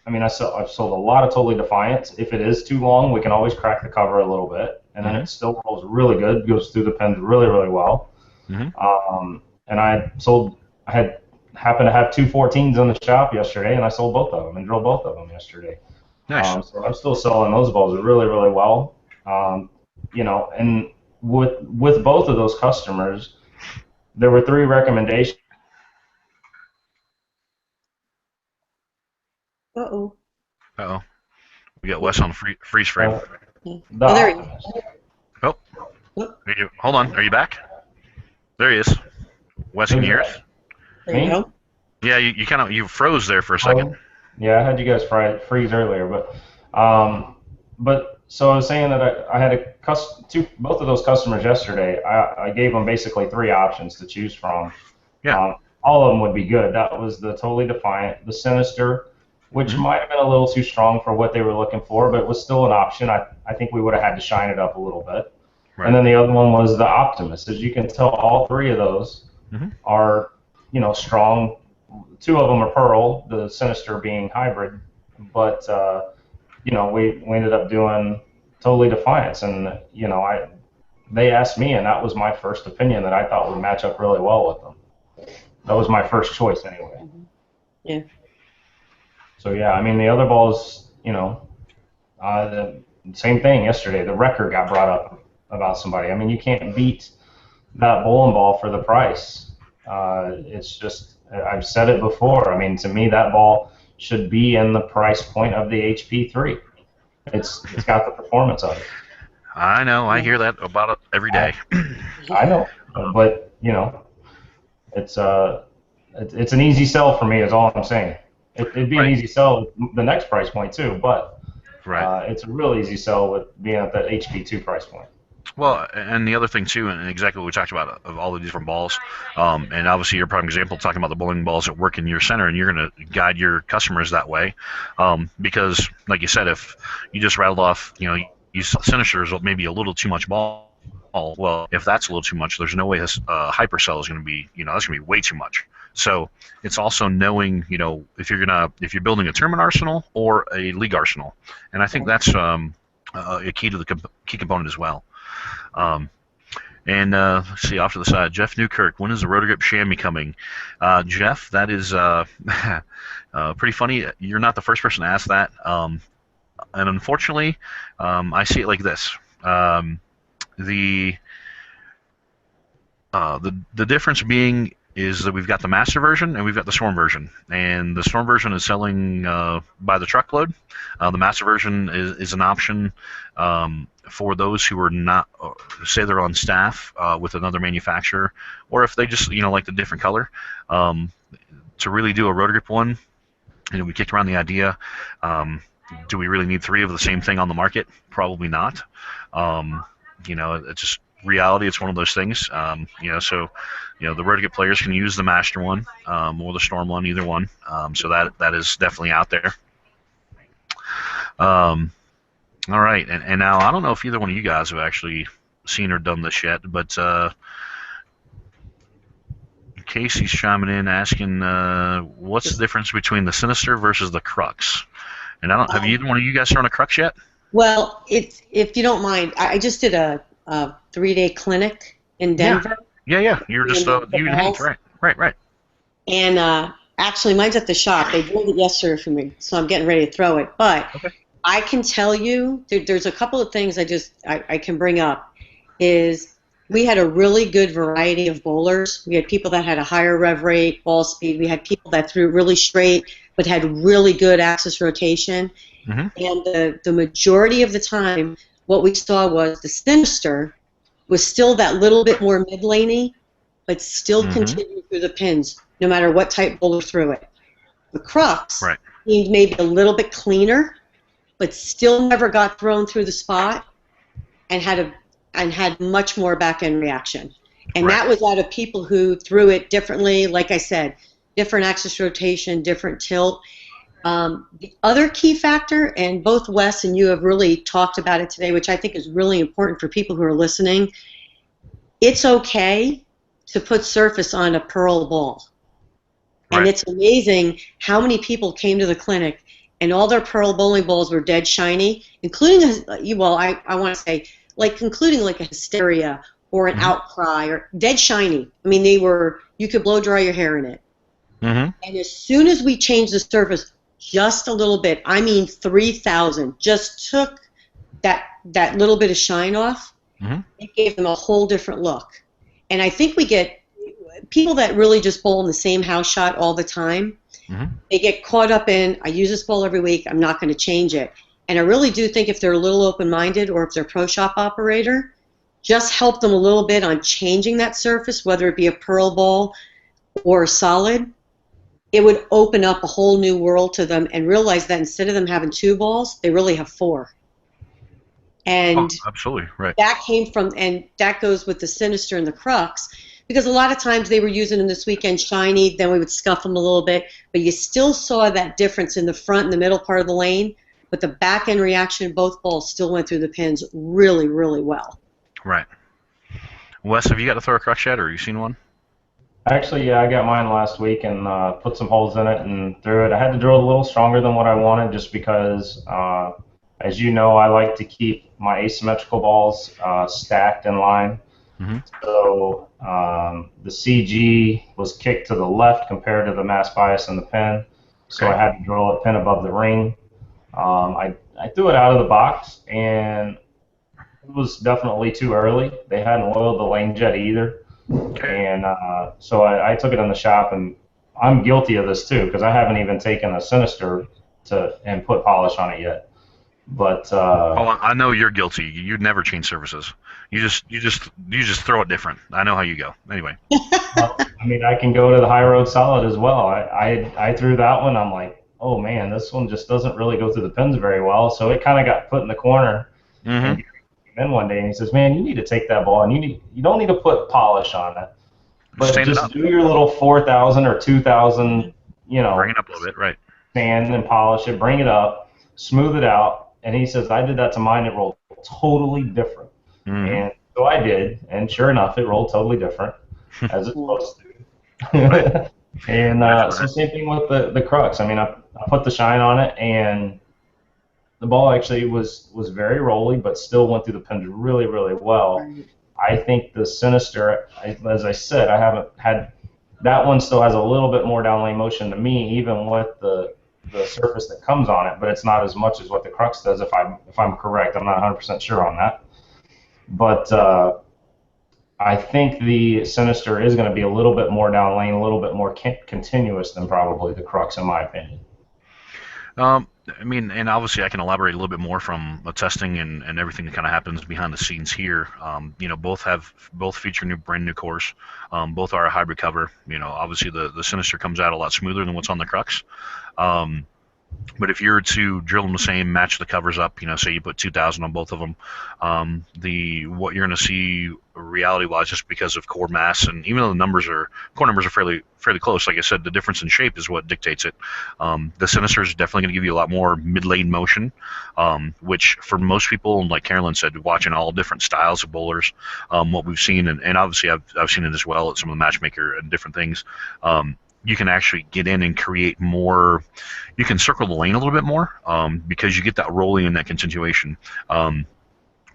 I mean, I've sold a lot of Totally Defiants. If it is too long, we can always crack the cover a little bit, and then it still rolls really good, goes through the pins really, really well. Mm-hmm. And I happened to have two 14s in the shop yesterday, and I sold both of them and drilled both of them yesterday. Nice. So I'm still selling those balls really, really well. And with both of those customers, there were 3 recommendations. Uh-oh. We got Wes on freeze frame. There he is. Oh. Hold on. Are you back? There he is. Wes, can you hear us? There you go. Yeah, you froze there for a second. Yeah, I had you guys freeze earlier, but so I was saying that I had both of those customers yesterday. I gave them basically 3 options to choose from. Yeah. All of them would be good. That was the Totally Defiant, the Sinister, which might have been a little too strong for what they were looking for, but it was still an option. I think we would have had to shine it up a little bit. Right. And then the other one was the Optimist. As you can tell, all 3 of those are strong. 2 of them are Pearl, the Sinister being hybrid, but we ended up doing Totally Defiance, and they asked me, and that was my first opinion that I thought would match up really well with them. That was my first choice anyway. Yeah. So yeah, I mean the other balls, the same thing yesterday. The record got brought up about somebody. I mean, you can't beat that bowling ball for the price. It's just, I've said it before. I mean, to me, that ball should be in the price point of the HP3. It's got the performance of it. I know. I hear that about it every day. I know, but it's an easy sell for me. Is all I'm saying. It'd be an easy sell at the next price point too, but it's a real easy sell with being at that HP2 price point. Well, and the other thing too, and exactly what we talked about of all the different balls, and obviously your prime example talking about the bowling balls that work in your center, and you're going to guide your customers that way, because like you said, if you just rattled off, you sinisters maybe a little too much ball. Well, if that's a little too much, there's no way this hypercell is going to be, that's going to be way too much. So it's also knowing, if you're building a tournament arsenal or a league arsenal, and I think that's a key to the key component as well. And let's see, off to the side, Jeff Newkirk, when is the Roto Grip chamois coming? Jeff, that is pretty funny. You're not the first person to ask that. And unfortunately, I see it like this. The difference being is that we've got the master version and we've got the storm version, and the storm version is selling by the truckload. The master version is an option for those who are not, say they're on staff with another manufacturer, or if they just like the different color. To really do a Roto Grip one, we kicked around the idea. Do we really need 3 of the same thing on the market? Probably not. It's just reality. It's one of those things. So the Roto Grip players can use the master one or the storm one, either one. So that is definitely out there. All right, and now I don't know if either one of you guys have actually seen or done this yet, but Casey's chiming in asking what's the difference between the Sinister versus the Crux. And have either one of you guys thrown a Crux yet? Well, if you don't mind, I just did a 3-day clinic in Denver. Yeah. You're just you and Hank, right. And actually, mine's at the shop. They drilled it yesterday for me, so I'm getting ready to throw it. But okay. I can tell you, there's a couple of things I can bring up. Is we had a really good variety of bowlers. We had people that had a higher rev rate, ball speed. We had people that threw really straight but had really good axis rotation. Mm-hmm. And the majority of the time, what we saw was the Sinister was still that little bit more mid-laney, but still mm-hmm. continued through the pins, no matter what type bowler threw it. The Crux seemed maybe a little bit cleaner, but still never got thrown through the spot, and had much more back-end reaction. And that was out of people who threw it differently, like I said, different axis rotation, different tilt. The other key factor, and both Wes and you have really talked about it today, which I think is really important for people who are listening, it's okay to put surface on a pearl ball. And it's amazing how many people came to the clinic and all their pearl bowling balls were dead shiny, including, I want to say, including like a Hysteria or an mm-hmm. Outcry, or dead shiny. I mean, you could blow dry your hair in it. Mm-hmm. And as soon as we changed the surface just a little bit, 3,000, just took that little bit of shine off, mm-hmm. it gave them a whole different look. And I think we get people that really just bowl in the same house shot all the time, mm-hmm. they get caught up in, I use this ball every week, I'm not going to change it. And I really do think if they're a little open-minded, or if they're a pro shop operator, just help them a little bit on changing that surface, whether it be a pearl ball or a solid. It would open up a whole new world to them, and realize that instead of them having 2 balls, they really have 4. And absolutely right. That came from, and that goes with the Sinister and the Crux, because a lot of times they were using them this weekend shiny, then we would scuff them a little bit, but you still saw that difference in the front and the middle part of the lane, but the back end reaction, both balls still went through the pins really, really well. Right. Wes, have you got to throw a Crux yet, or have you seen one? Actually, yeah, I got mine last week and put some holes in it and threw it. I had to drill it a little stronger than what I wanted, just because, as you know, I like to keep my asymmetrical balls stacked in line. Mm-hmm. So the CG was kicked to the left compared to the mass bias in the pin, so I had to drill a pin above the ring. I threw it out of the box, and it was definitely too early. They hadn't oiled the lane jet either. And so I took it in the shop, and I'm guilty of this too, because I haven't even taken a Sinister and put polish on it yet. But I know you're guilty. You'd never change surfaces. You just throw it different. I know how you go. Anyway. I can go to the high road solid as well. I threw that one. I'm like, oh man, this one just doesn't really go through the pins very well. So it kind of got put in the corner. Mm-hmm. And came in one day and he says, "Man, you need to take that ball and you don't need to put polish on it, but Stand it just up. do your little 4,000 or 2,000, Bring it up a little bit, right? sand and polish it, bring it up, smooth it out." And he says, "I did that to mine. It rolled totally different." Mm-hmm. And so I did, and sure enough, it rolled totally different, as it's supposed Right. to. And That's so right. same thing with the crux. I mean, I put the shine on it, and the ball actually was very rolly, but still went through the pins really, really well. Right. I think the Sinister, as I said, I haven't had that one. Still has a little bit more down lane motion to me, even with the surface that comes on it, but it's not as much as what the Crux does. If I'm correct, I'm not 100% sure on that. But I think the Sinister is going to be a little bit more down lane, a little bit more continuous than probably the Crux, in my opinion. I mean, and obviously I can elaborate a little bit more from testing and everything that kind of happens behind the scenes here. Both feature brand new cores. Both are a hybrid cover. Obviously the Sinister comes out a lot smoother than what's on the Crux. Um, But if you were to drill them the same, match the covers up, say you put 2,000 on both of them, the what you're going to see reality-wise, just because of core mass, and even though core numbers are fairly close, like I said, the difference in shape is what dictates it. The Sinister is definitely going to give you a lot more mid-lane motion, which for most people, like Carolyn said, watching all different styles of bowlers, what we've seen, and obviously I've seen it as well at some of the matchmaker and different things. You can actually get in and create more. You can circle the lane a little bit more because you get that rolling and that continuation.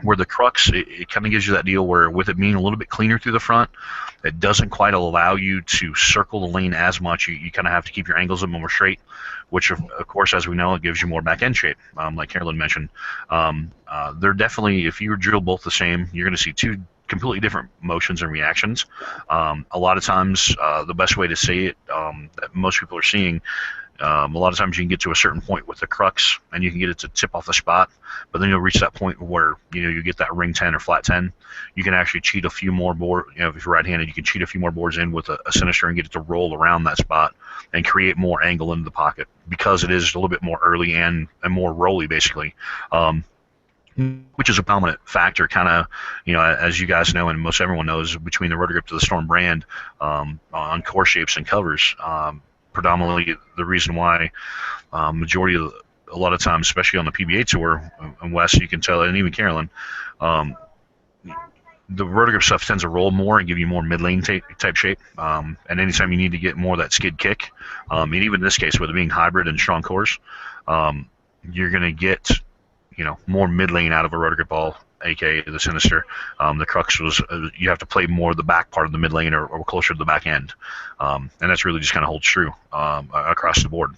Where the Crux, it kind of gives you that deal where, with it being a little bit cleaner through the front, it doesn't quite allow you to circle the lane as much. You kind of have to keep your angles a bit more straight, which, of course, as we know, it gives you more back end shape, like Carolyn mentioned. They're definitely, if you drill both the same, you're going to see two completely different motions and reactions. A lot of times, the best way to say it that most people are seeing, a lot of times you can get to a certain point with the Crux and you can get it to tip off the spot, but then you'll reach that point where you get that ring 10 or flat 10. You can actually cheat a few more boards. If you're right-handed, you can cheat a few more boards in with a Sinister and get it to roll around that spot and create more angle into the pocket because it is a little bit more early and more rolly, basically. Which is a dominant factor, kind of, as you guys know and most everyone knows, between the Roto Grip to the Storm brand on core shapes and covers. Predominantly the reason why majority of a lot of times, especially on the PBA tour, and Wes, you can tell, and even Carolyn, the Roto Grip stuff tends to roll more and give you more mid-lane type shape. And anytime you need to get more of that skid kick, and even in this case, with it being hybrid and strong cores, you're going to get more mid-lane out of a Roto Grip ball, aka the Sinister. The Crux was you have to play more of the back part of the mid lane or closer to the back end, and that's really just kind of holds true across the board.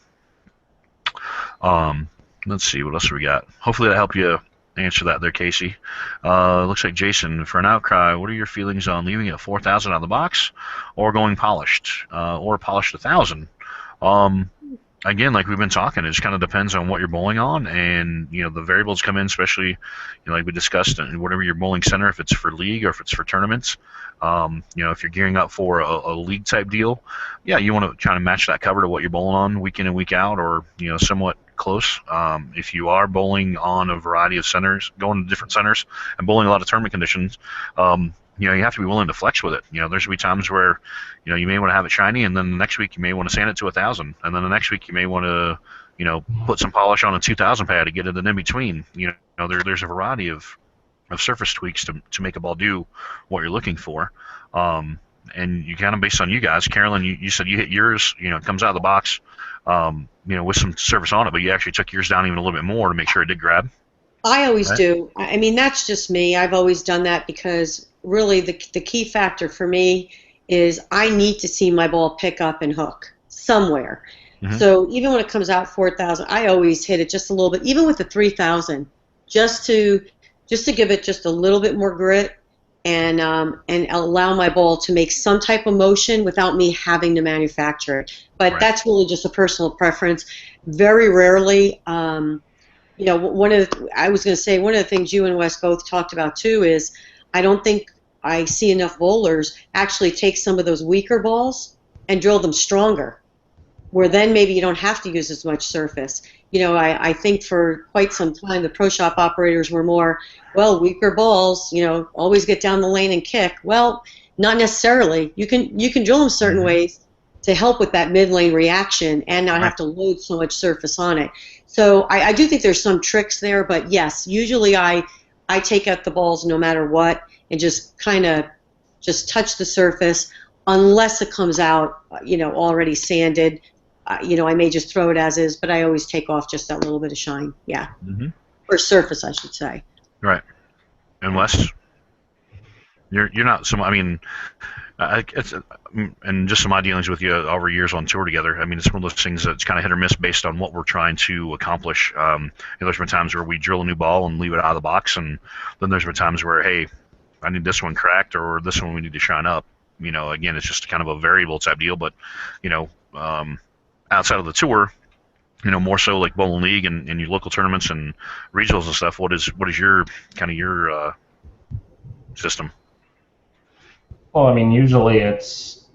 Let's see what else we got. Hopefully that helped you answer that there, Casey. Looks like Jason, for an outcry, what are your feelings on leaving it at 4,000 out of the box, or going polished, or polished 1,000? Again, like we've been talking, it just kind of depends on what you're bowling on, and the variables come in, especially like we discussed, and whatever your bowling center, if it's for league or if it's for tournaments. If you're gearing up for a league type deal, yeah, you want to kind of match that cover to what you're bowling on week in and week out, or somewhat close. If you are bowling on a variety of centers, going to different centers, and bowling a lot of tournament conditions, you have to be willing to flex with it. There's going to be times where, you may want to have it shiny, and then the next week you may want to sand it to 1,000, and then the next week you may want to, put some polish on a 2,000 pad to get it in between. There's a variety of surface tweaks to make a ball do what you're looking for. And you kind of based on you guys, Carolyn, you said you hit yours, it comes out of the box, with some surface on it, but you actually took yours down even a little bit more to make sure it did grab. I always Right? do. I mean, that's just me. I've always done that because really the key factor for me is I need to see my ball pick up and hook somewhere. Mm-hmm. So even when it comes out 4,000, I always hit it just a little bit, even with the 3,000, just to give it just a little bit more grit and allow my ball to make some type of motion without me having to manufacture it. But Right. that's really just a personal preference. Very rarely. One of the things you and Wes both talked about too is I don't think I see enough bowlers actually take some of those weaker balls and drill them stronger. where then maybe you don't have to use as much surface. I think for quite some time the pro shop operators were more, well, weaker balls, always get down the lane and kick. Well, not necessarily. You can drill them certain ways to help with that mid-lane reaction and not have to load so much surface on it. So I do think there's some tricks there, but yes, usually I take out the balls no matter what and just kind of just touch the surface unless it comes out, already sanded. I may just throw it as is, but I always take off just that little bit of shine. Yeah. Or surface, I should say. Right. And Wes, you're not some. I mean, and just some my dealings with you over years on tour together. I mean, it's one of those things that's kind of hit or miss based on what we're trying to accomplish. There's been times where we drill a new ball and leave it out of the box, and then there's been times where, hey, I need this one cracked or this one we need to shine up. Again, it's just kind of a variable type deal, but outside of the tour, more so like bowling league and your local tournaments and regionals and stuff. What is your kind of your system? Well, I mean, usually it's,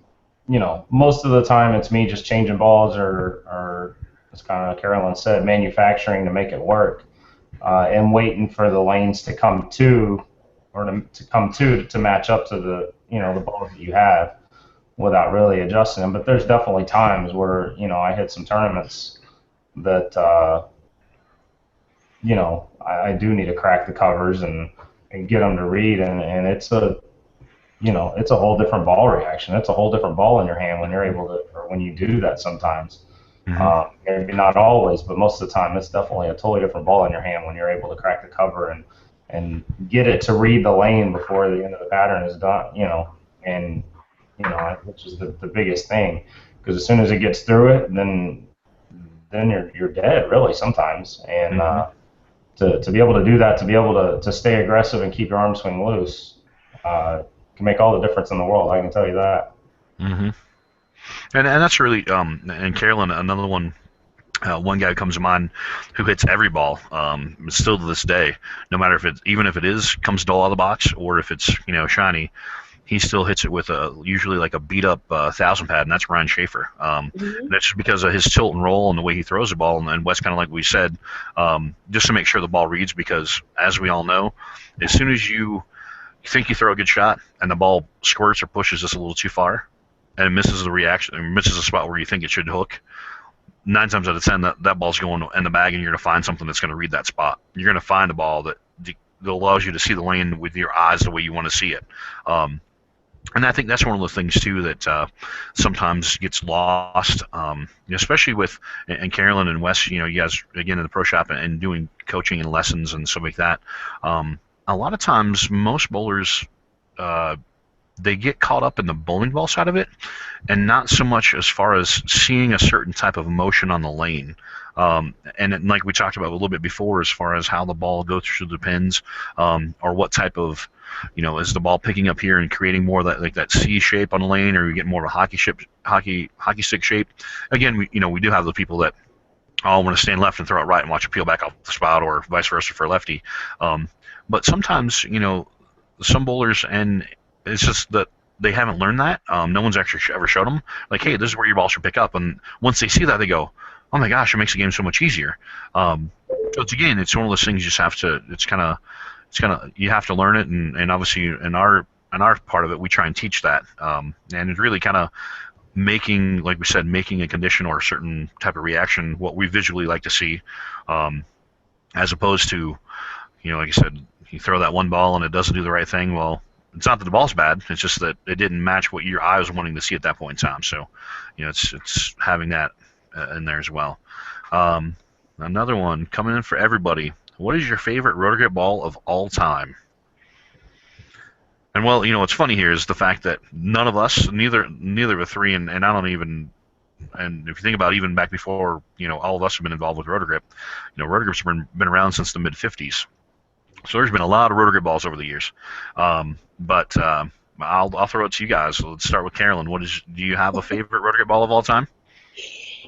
most of the time it's me just changing balls or as kind of Carolyn said, manufacturing to make it work, and waiting for the lanes to come to match up to the, the balls that you have without really adjusting them. But there's definitely times where, I hit some tournaments that, I do need to crack the covers and get them to read, and it's a it's a whole different ball reaction. It's a whole different ball in your hand when you're able to, or when you do that sometimes. Maybe not always, but most of the time it's definitely a totally different ball in your hand when you're able to crack the cover and get it to read the lane before the end of the pattern is done, which is the biggest thing, because as soon as it gets through it, then you're dead really sometimes. And to be able to do that, to be able to stay aggressive and keep your arm swing loose, can make all the difference in the world. I can tell you that. And that's really and Carolyn, another one. One guy who comes to mind who hits every ball, still to this day, no matter if it comes dull out of the box or if it's shiny, he still hits it with usually like a beat up 1,000 pad, and that's Ryan Schaefer. That's because of his tilt and roll and the way he throws the ball, and Wes, kind of like we said, just to make sure the ball reads, because as we all know, as soon as you think you throw a good shot and the ball squirts or pushes just a little too far and it misses the reaction, or misses the spot where you think it should hook, 9 times out of 10 that ball's going in the bag, and you're going to find something that's going to read that spot. You're going to find a ball that allows you to see the lane with your eyes the way you want to see it. And I think that's one of the things too that sometimes gets lost, especially with and Carolyn and Wes. You guys again in the pro shop and doing coaching and lessons and stuff like that. A lot of times, most bowlers they get caught up in the bowling ball side of it, and not so much as far as seeing a certain type of motion on the lane. And like we talked about a little bit before, as far as how the ball goes through the pins, or what type of, is the ball picking up here and creating more of that, like that C shape on the lane, or you get more of a hockey stick shape. Again, we do have the people that all want to stand left and throw it right and watch it peel back off the spout, or vice versa for a lefty. But sometimes, some bowlers, and it's just that they haven't learned that. No one's actually ever showed them, like, hey, this is where your ball should pick up. And once they see that, they go, oh my gosh, it makes the game so much easier. So it's one of those things you just have to. You have to learn it, and obviously in our part of it, we try and teach that. And it's really kind of making, like we said, making a condition or a certain type of reaction what we visually like to see, as opposed to, like I said, you throw that one ball and it doesn't do the right thing. Well, it's not that the ball's bad. It's just that it didn't match what your eye was wanting to see at that point in time. So, it's having that in there as well. Another one coming in for everybody. What is your favorite Roto Grip ball of all time? And well, what's funny here is the fact that none of us, neither of the three, and I don't even, and if you think about it, even back before, all of us have been involved with Roto Grip. Roto Grip's been around since the mid '50s. So there's been a lot of Roto Grip balls over the years. But I'll throw it to you guys. So let's start with Carolyn. Do you have a favorite Roto Grip ball of all time?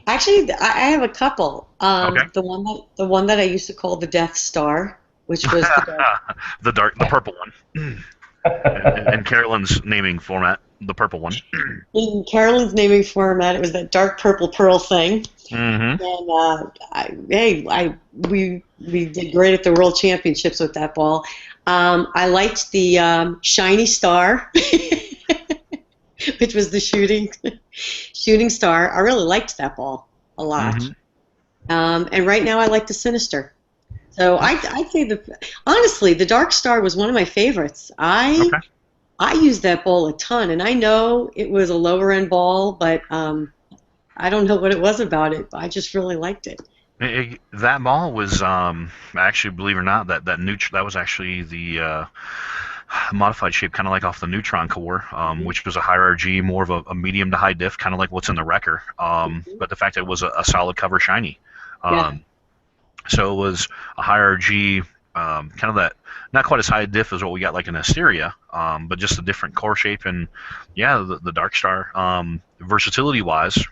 Actually, I have a couple. Okay. The one that I used to call the Death Star, which was the purple one. And Carolyn's naming format. the purple one. In Carolyn's naming format, it was that dark purple pearl thing. Mm-hmm. And we did great at the World Championships with that ball. I liked the shiny star, which was the shooting star. I really liked that ball a lot. Mm-hmm. And right now I like the sinister. So I'd say honestly, the dark star was one of my favorites. Okay. I used that ball a ton, and I know it was a lower end ball, but I don't know what it was about it. I just really liked it. That ball was actually, believe it or not, that was actually the modified shape, kind of like off the neutron core, which was a higher RG, more of a medium to high diff, kind of like what's in the Wrecker. But the fact that it was a solid cover shiny. Yeah. So it was a higher RG, kind of that, not quite as high a diff as what we got like in Asteria, but just a different core shape. And yeah, the Dark Star, versatility wise,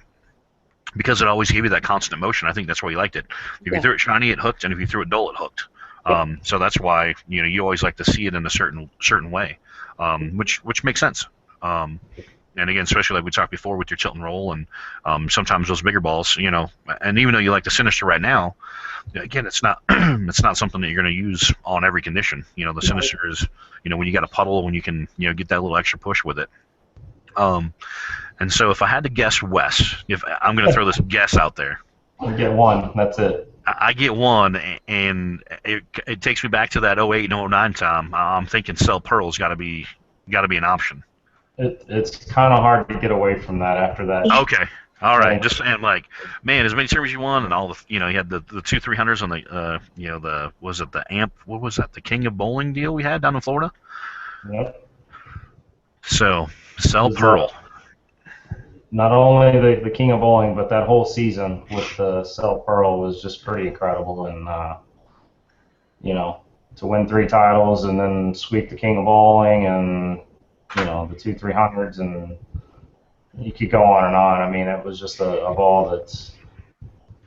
because it always gave you that constant motion, I think that's why you liked it. If you threw it shiny, it hooked, and if you threw it dull, it hooked. So that's why you always like to see it in a certain way, which makes sense. And again, especially like we talked before with your tilt and roll, and sometimes those bigger balls, and even though you like the Sinister right now, again, it's not it's not something that you're going to use on every condition. The Sinister is, when you got a puddle, when you can get that little extra push with it. And so if I had to guess, Wes, if I'm going to throw this guess out there, you get one. That's it. I get one, and it takes me back to that 08 and 09 time. I'm thinking Cell Pearl's got to be an option. It's kind of hard to get away from that after that. Okay. All right. Just saying, like, man, as many series you won, and all the, you had the 2 300s on the, was it the AMP? What was that? The King of Bowling deal we had down in Florida. Yep. So Cell Pearl. Not only the King of Bowling, but that whole season with the Cell Pearl was just pretty incredible. And to win 3 titles and then sweep the King of Bowling and the 2 300s, and you could go on and on. I mean, it was just a ball that's,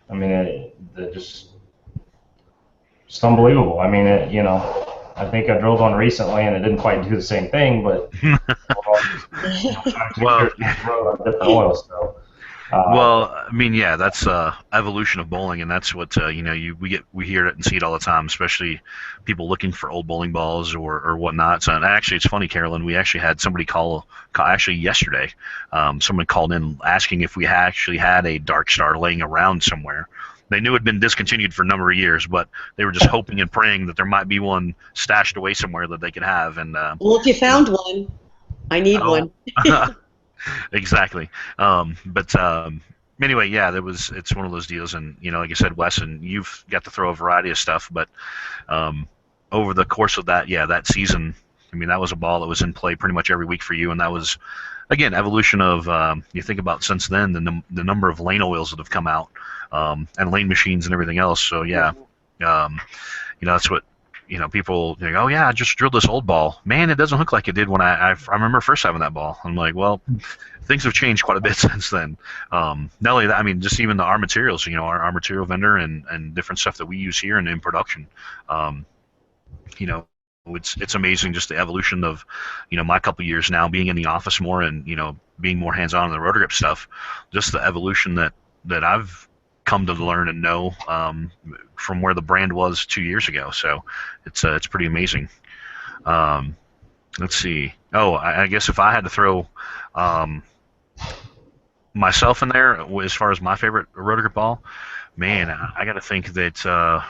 that just unbelievable. I mean, I think I drilled one recently and it didn't quite do the same thing, but well, different oils. So, well, I mean, yeah, that's evolution of bowling, and that's what we hear it and see it all the time, especially people looking for old bowling balls or whatnot. So, and actually, it's funny, Carolyn, we actually had somebody call actually yesterday. Someone called in asking if we actually had a Dark Star laying around somewhere. They knew it had been discontinued for a number of years, but they were just hoping and praying that there might be one stashed away somewhere that they could have. And well, if you found one, I need one. Exactly. But anyway, yeah, it's one of those deals, and like I said, Wes, and you've got to throw a variety of stuff, but over the course of that season, I mean, that was a ball that was in play pretty much every week for you, and that was, again, evolution of you think about since then the number of lane oils that have come out, and lane machines and everything else. So yeah, that's what. People think, oh yeah, I just drilled this old ball. Man, it doesn't look like it did when I remember first having that ball. I'm like, well, things have changed quite a bit since then. Not only that, I mean, just even our materials, our material vendor and different stuff that we use here and in production. It's amazing just the evolution of, my couple of years now being in the office more and, being more hands-on in the Roto Grip stuff, just the evolution that I've come to learn and know from where the brand was 2 years ago. So it's pretty amazing. Let's see. Oh, I guess if I had to throw myself in there as far as my favorite Roto Grip ball, man, I got to think that.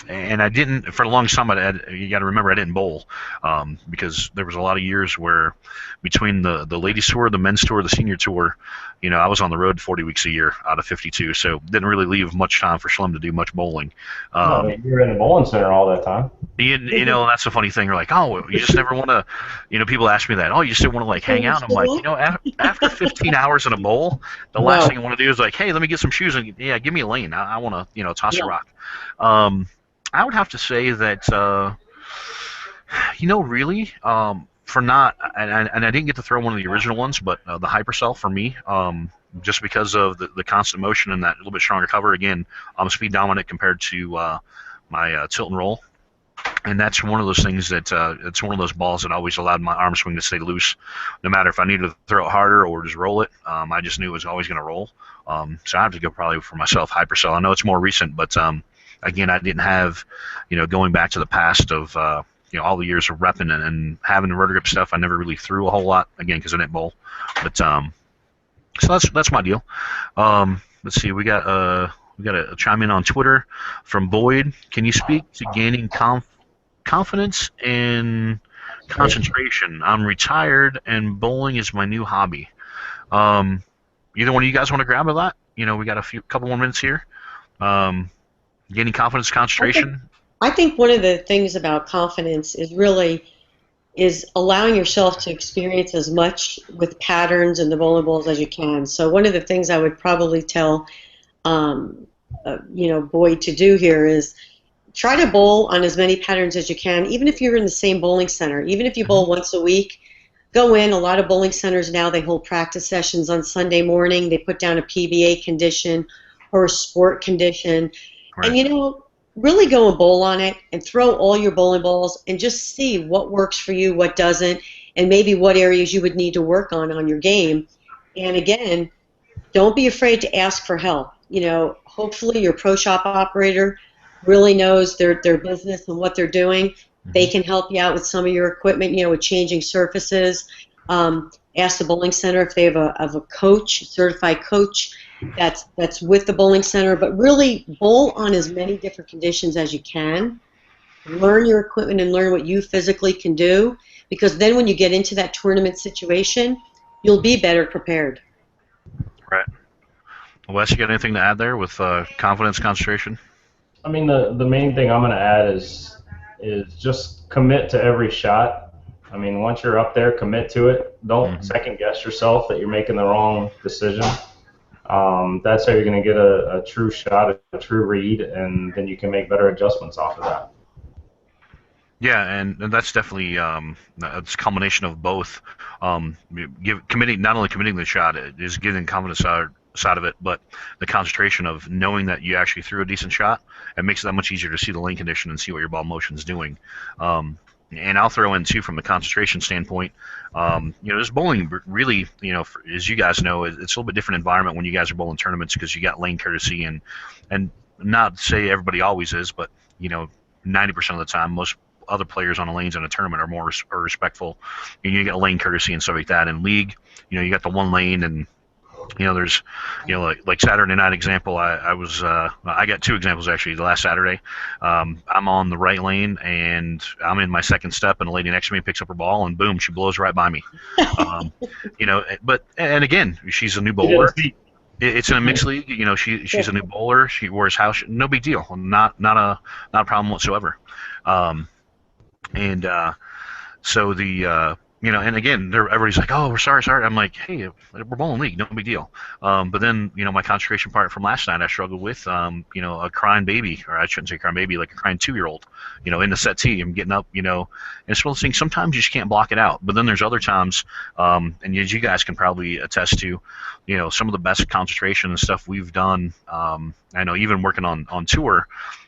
And I didn't, for a long time, you got to remember I didn't bowl because there was a lot of years where between the ladies tour, the men's tour, the senior tour, I was on the road 40 weeks a year out of 52, so didn't really leave much time for Schlem to do much bowling. You were in the bowling center all that time. That's the funny thing. You're like, oh, you just never want to, people ask me that, oh, you just didn't want to like hang out. I'm like, after 15 hours in a bowl, the last thing I want to do is like, hey, let me get some shoes and give me a lane. I want to, toss a rock. I would have to say that, really, for not, and I didn't get to throw one of the original ones, but the Hypercell for me, just because of the constant motion and that little bit stronger cover. Again, I'm speed dominant compared to my tilt and roll. And that's one of those things that it's one of those balls that always allowed my arm swing to stay loose, no matter if I needed to throw it harder or just roll it. I just knew it was always going to roll. So I have to go probably for myself hypercell. I know it's more recent, but again, I didn't have, going back to the past of all the years of repping and having the rotor grip stuff. I never really threw a whole lot again because I didn't bowl. But so that's my deal. Let's see, we got a chime in on Twitter from Boyd. Can you speak to gaining confidence and concentration? I'm retired and bowling is my new hobby. Either one of you guys want to grab a lot? We got couple more minutes here. Gaining confidence, concentration. I think one of the things about confidence is allowing yourself to experience as much with patterns and the bowling balls as you can. So one of the things I would probably tell Boyd to do here is try to bowl on as many patterns as you can, even if you're in the same bowling center. Even if you bowl once a week, go in. A lot of bowling centers now, they hold practice sessions on Sunday morning. They put down a PBA condition or a sport condition. Right. And, really go and bowl on it and throw all your bowling balls and just see what works for you, what doesn't, and maybe what areas you would need to work on your game. And, again, don't be afraid to ask for help. Hopefully your pro shop operator really knows their business and what they're doing. They can help you out with some of your equipment, with changing surfaces. Ask the bowling center if they have a coach, certified coach that's with the bowling center. But really bowl on as many different conditions as you can. Learn your equipment and learn what you physically can do, because then when you get into that tournament situation, you'll be better prepared. Right. Wes, you got anything to add there with confidence, concentration? I mean, the main thing I'm going to add is just commit to every shot. I mean, once you're up there, commit to it. Don't second guess yourself that you're making the wrong decision. That's how you're going to get a true shot, a true read, and then you can make better adjustments off of that. Yeah, and that's definitely it's a combination of both. Not only committing the shot is getting confidence side of it, but the concentration of knowing that you actually threw a decent shot. It makes it that much easier to see the lane condition and see what your ball motion is doing. And I'll throw in too, from the concentration standpoint, this bowling really, as you guys know, it's a little bit different environment when you guys are bowling tournaments, because you got lane courtesy and not to say everybody always is, but 90% of the time, most other players on the lanes in a tournament are more respectful, and you get lane courtesy and stuff like that. In league, you got the one lane, and there's, like Saturday night example. I got two examples actually. The last Saturday, I'm on the right lane and I'm in my second step, and a lady next to me picks up her ball and boom, she blows right by me. And again, she's a new bowler. It's in a mixed league. She's a new bowler. She wears house. No big deal. Not a problem whatsoever. So the. And again, everybody's like, "Oh, we're sorry." I'm like, "Hey, we're bowling league, no big deal." But then, my concentration part from last night, I struggled with, a crying baby, or I shouldn't say crying baby, like a crying 2-year-old, in the settee. I'm getting up, and it's one of those things. Sometimes you just can't block it out. But then there's other times, and as you guys can probably attest to, some of the best concentration and stuff we've done. I know even working on tour,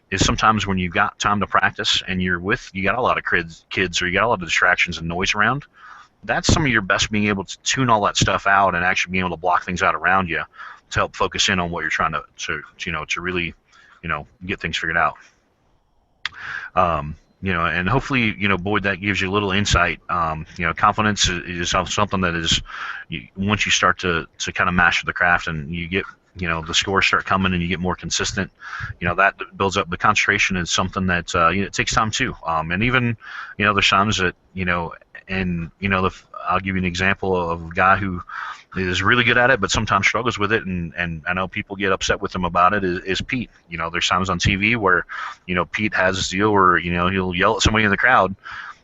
is sometimes when you've got time to practice and you got a lot of kids, or you got a lot of distractions and noise around. That's some of your best, being able to tune all that stuff out and actually being able to block things out around you to help focus in on what you're trying to really, get things figured out. And hopefully, Boyd, that gives you a little insight. Confidence is something that is, once you start to kind of master the craft and you get, the scores start coming and you get more consistent, that builds up. The concentration is something that, it takes time too. And even, there's times that, I'll give you an example of a guy who is really good at it, but sometimes struggles with it, and I know people get upset with him about it, is Pete. There's times on TV where, Pete has this deal where, he'll yell at somebody in the crowd,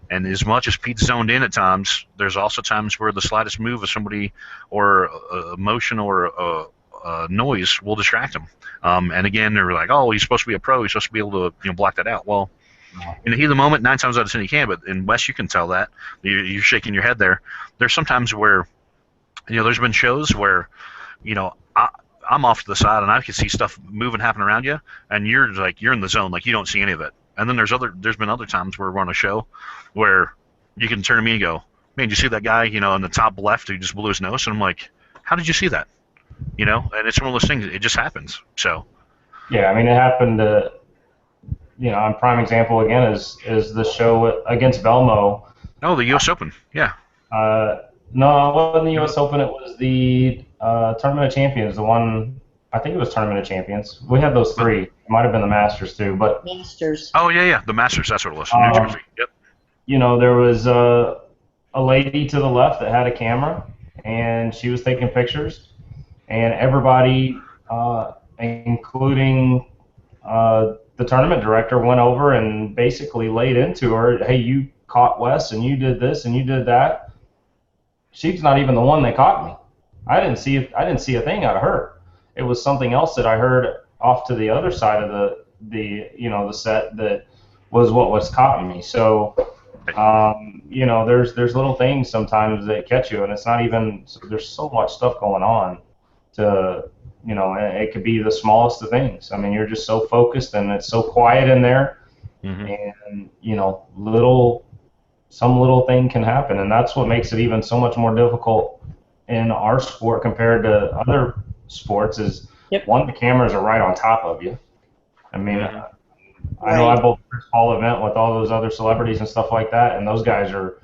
and as much as Pete's zoned in at times, there's also times where the slightest move of somebody or a motion or a noise will distract him. And again, they're like, "Oh, he's supposed to be a pro. He's supposed to be able to block that out." Well, in the heat of the moment, 9 times out of 10 you can, but in Wes, you can tell that. You're shaking your head there. There's sometimes where, there's been shows where, I'm off to the side and I can see stuff moving, happen around you, and you're in the zone, like you don't see any of it. And then there's been other times where we're on a show where you can turn to me and go, man, did you see that guy, in the top left who just blew his nose? And I'm like, how did you see that? And it's one of those things. It just happens. So. Yeah, I mean, it happened to, on prime example again is the show against Belmo. Oh, the U.S. Open. Yeah. No, it wasn't the U.S. Open. It was the Tournament of Champions. The one, I think it was Tournament of Champions. We had those three. It might have been the Masters too, but Masters. Oh yeah, the Masters. That's what it was. New Jersey. Yep. There was a lady to the left that had a camera, and she was taking pictures, and everybody, including the tournament director, went over and basically laid into her, hey, you caught Wes, and you did this, and you did that. She's not even the one that caught me. I didn't see a thing out of her. It was something else that I heard off to the other side of the set that was what was caught me. So, there's little things sometimes that catch you, and it's not even. There's so much stuff going on. It could be the smallest of things. I mean, you're just so focused, and it's so quiet in there, and some little thing can happen, and that's what makes it even so much more difficult in our sport compared to other sports. Is one, the cameras are right on top of you. I mean, I know I bowled the Chris Paul event with all those other celebrities and stuff like that, and those guys are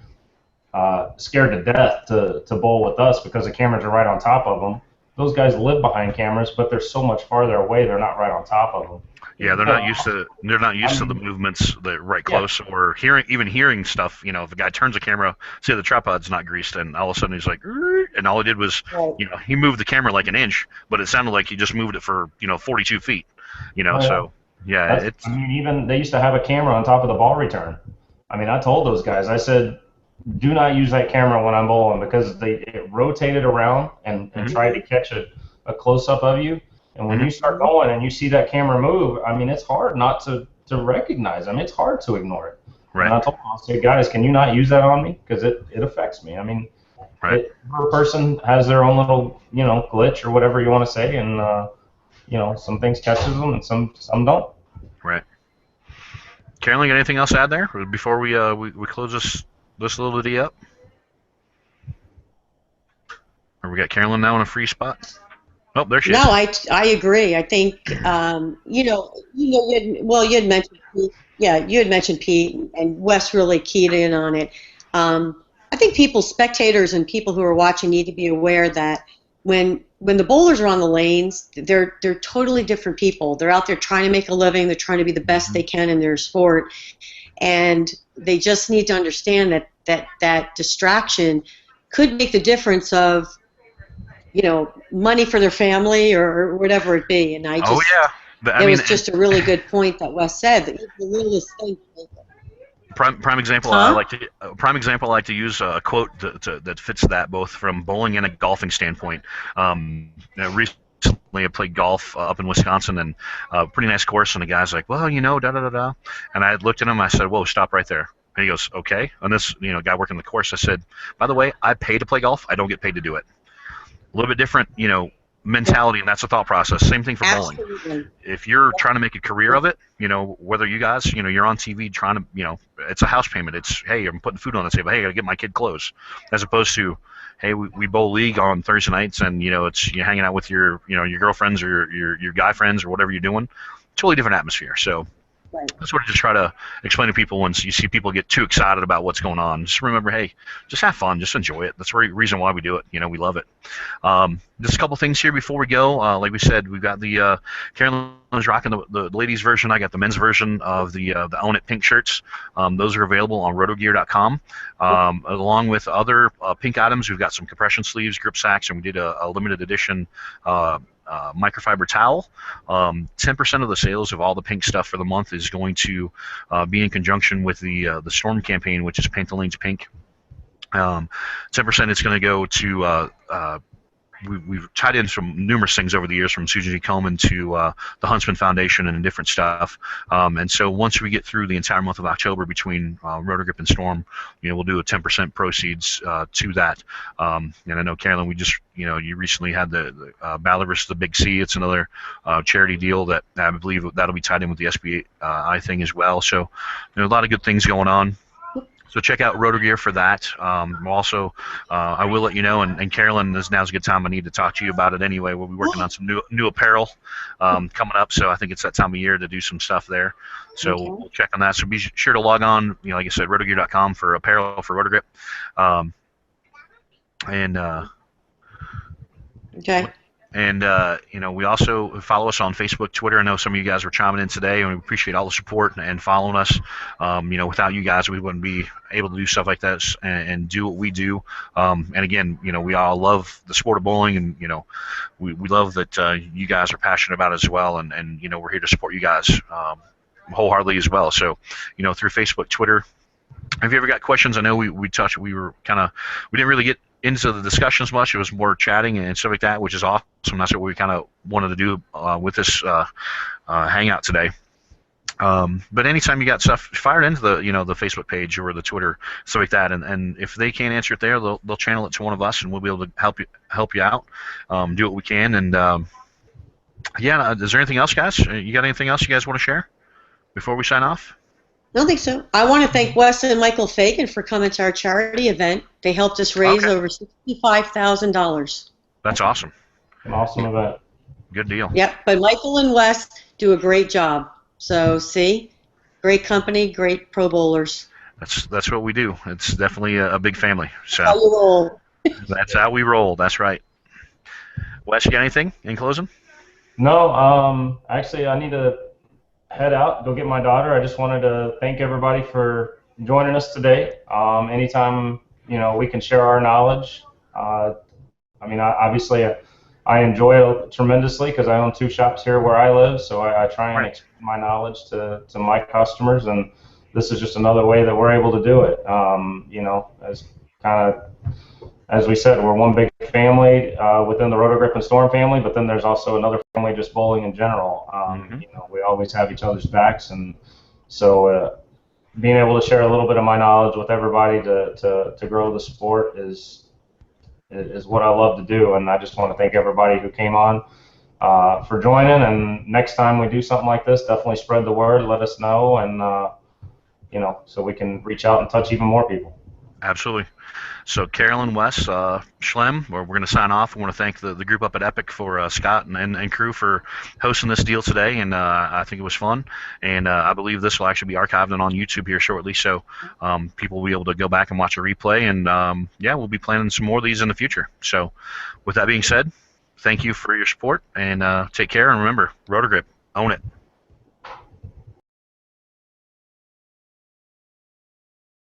scared to death to bowl with us because the cameras are right on top of them. Those guys live behind cameras, but they're so much farther away. They're not right on top of them. Yeah, they're not used to the movements that right close, or hearing stuff. If a guy turns the camera, say the tripod's not greased, and all of a sudden he's like, and all he did was, he moved the camera like an inch, but it sounded like he just moved it for 42 feet. So yeah, even they used to have a camera on top of the ball return. I mean, I told those guys, I said, do not use that camera when I'm bowling because it rotated around and tried to catch a close up of you. And when you start going and you see that camera move, I mean, it's hard not to recognize. I mean, it's hard to ignore it. Right. And I told them, I said, guys, can you not use that on me? Because it affects me. I mean, every person has their own little, glitch or whatever you want to say. And, some things catches them and some don't. Right. Carolyn, got anything else to add there before we close this little D up? Or we got Carolyn now in a free spot? Oh, there she is. No, I agree. I think you had mentioned Pete. Yeah, you had mentioned Pete, and Wes really keyed in on it. I think spectators and people who are watching need to be aware that when the bowlers are on the lanes, they're totally different people. They're out there trying to make a living. They're trying to be the best they can in their sport, and they just need to understand that distraction could make the difference of money for their family or whatever it be. And it was just a really good point that Wes said, that the littlest thing. Prime example. I like to use a quote that fits that, both from bowling and a golfing standpoint. Recently, I played golf up in Wisconsin, and a pretty nice course. And the guy's like, "Well, da da da da," and I looked at him. I said, "Whoa, stop right there." And he goes, "Okay." And this, guy working the course, I said, "By the way, I pay to play golf. I don't get paid to do it." A little bit different, mentality, and that's a thought process. Same thing for bowling. Absolutely. If you're trying to make a career of it, whether you guys, you're on TV trying to, it's a house payment. It's, hey, I'm putting food on the table. Hey, I got to get my kid clothes. As opposed to, hey, we bowl league on Thursday nights, and it's you're hanging out with your girlfriends or your guy friends or whatever you're doing. Totally different atmosphere. So. Right. I sort of just try to explain to people once you see people get too excited about what's going on. Just remember, hey, just have fun, just enjoy it. That's the reason why we do it. We love it. Just a couple things here before we go. Like we said, we've got the Carolyn's rocking the ladies version. I got the men's version of the Own It pink shirts. Those are available on rotogear.com. Along with other pink items, we've got some compression sleeves, grip sacks, and we did a limited edition microfiber towel. 10% of the sales of all the pink stuff for the month is going to be in conjunction with the Storm campaign, which is Paint the Lanes Pink. 10% is going to go to we've tied in some numerous things over the years, from Susan G. Komen to the Huntsman Foundation and different stuff. And so once we get through the entire month of October between Roto Grip and Storm, we'll do a 10% proceeds to that. And I know, Carolyn, we just, you recently had the Ballard versus the Big C. It's another charity deal that I believe that'll be tied in with the SBI thing as well. So a lot of good things going on. So check out Roto Gear for that. Also, I will let you know, and Carolyn, now's a good time. I need to talk to you about it anyway. We'll be working on some new apparel coming up, so I think it's that time of year to do some stuff there. So we'll check on that. So be sure to log on, like I said, rotogear.com for apparel for Roto Grip. Okay. And, we also follow us on Facebook, Twitter. I know some of you guys were chiming in today, and we appreciate all the support and following us. Without you guys, we wouldn't be able to do stuff like this and do what we do. And again, we all love the sport of bowling, and, we love that you guys are passionate about it as well. And we're here to support you guys wholeheartedly as well. So, through Facebook, Twitter. Have you ever got questions? I know we didn't really get into the discussions much. It was more chatting and stuff like that, which is awesome. That's what we kind of wanted to do with this hangout today. But anytime you got stuff, fire it into the the Facebook page or the Twitter, stuff like that. And if they can't answer it there, they'll channel it to one of us, and we'll be able to help you out, do what we can. And is there anything else, guys? You got anything else you guys want to share before we sign off? I don't think so. I want to thank Wes and Michael Fagan for coming to our charity event. They helped us raise over $65,000. That's awesome. An awesome event. Good deal. Yep, but Michael and Wes do a great job. So, see, great company, great pro bowlers. That's what we do. It's definitely a big family. So how you roll. That's how we roll. That's right. Wes, you got anything in closing? No. Actually, I need to head out, go get my daughter. I just wanted to thank everybody for joining us today. Anytime we can share our knowledge. Obviously I enjoy it tremendously because I own 2 shops here where I live, so I try and expand my knowledge to my customers, and this is just another way that we're able to do it. As we said, we're one big family within the Roto Grip and Storm family, but then there's also another family just bowling in general. We always have each other's backs, and so being able to share a little bit of my knowledge with everybody to grow the sport is what I love to do. And I just want to thank everybody who came on for joining. And next time we do something like this, definitely spread the word, let us know, and so we can reach out and touch even more people. Absolutely. So Carolyn, Wes, Schlem, we're going to sign off. I want to thank the group up at Epic for Scott and crew for hosting this deal today, and I think it was fun. And I believe this will actually be archived and on YouTube here shortly, so people will be able to go back and watch a replay. And we'll be planning some more of these in the future. So with that being said, thank you for your support, and take care. And remember, Roto Grip, own it.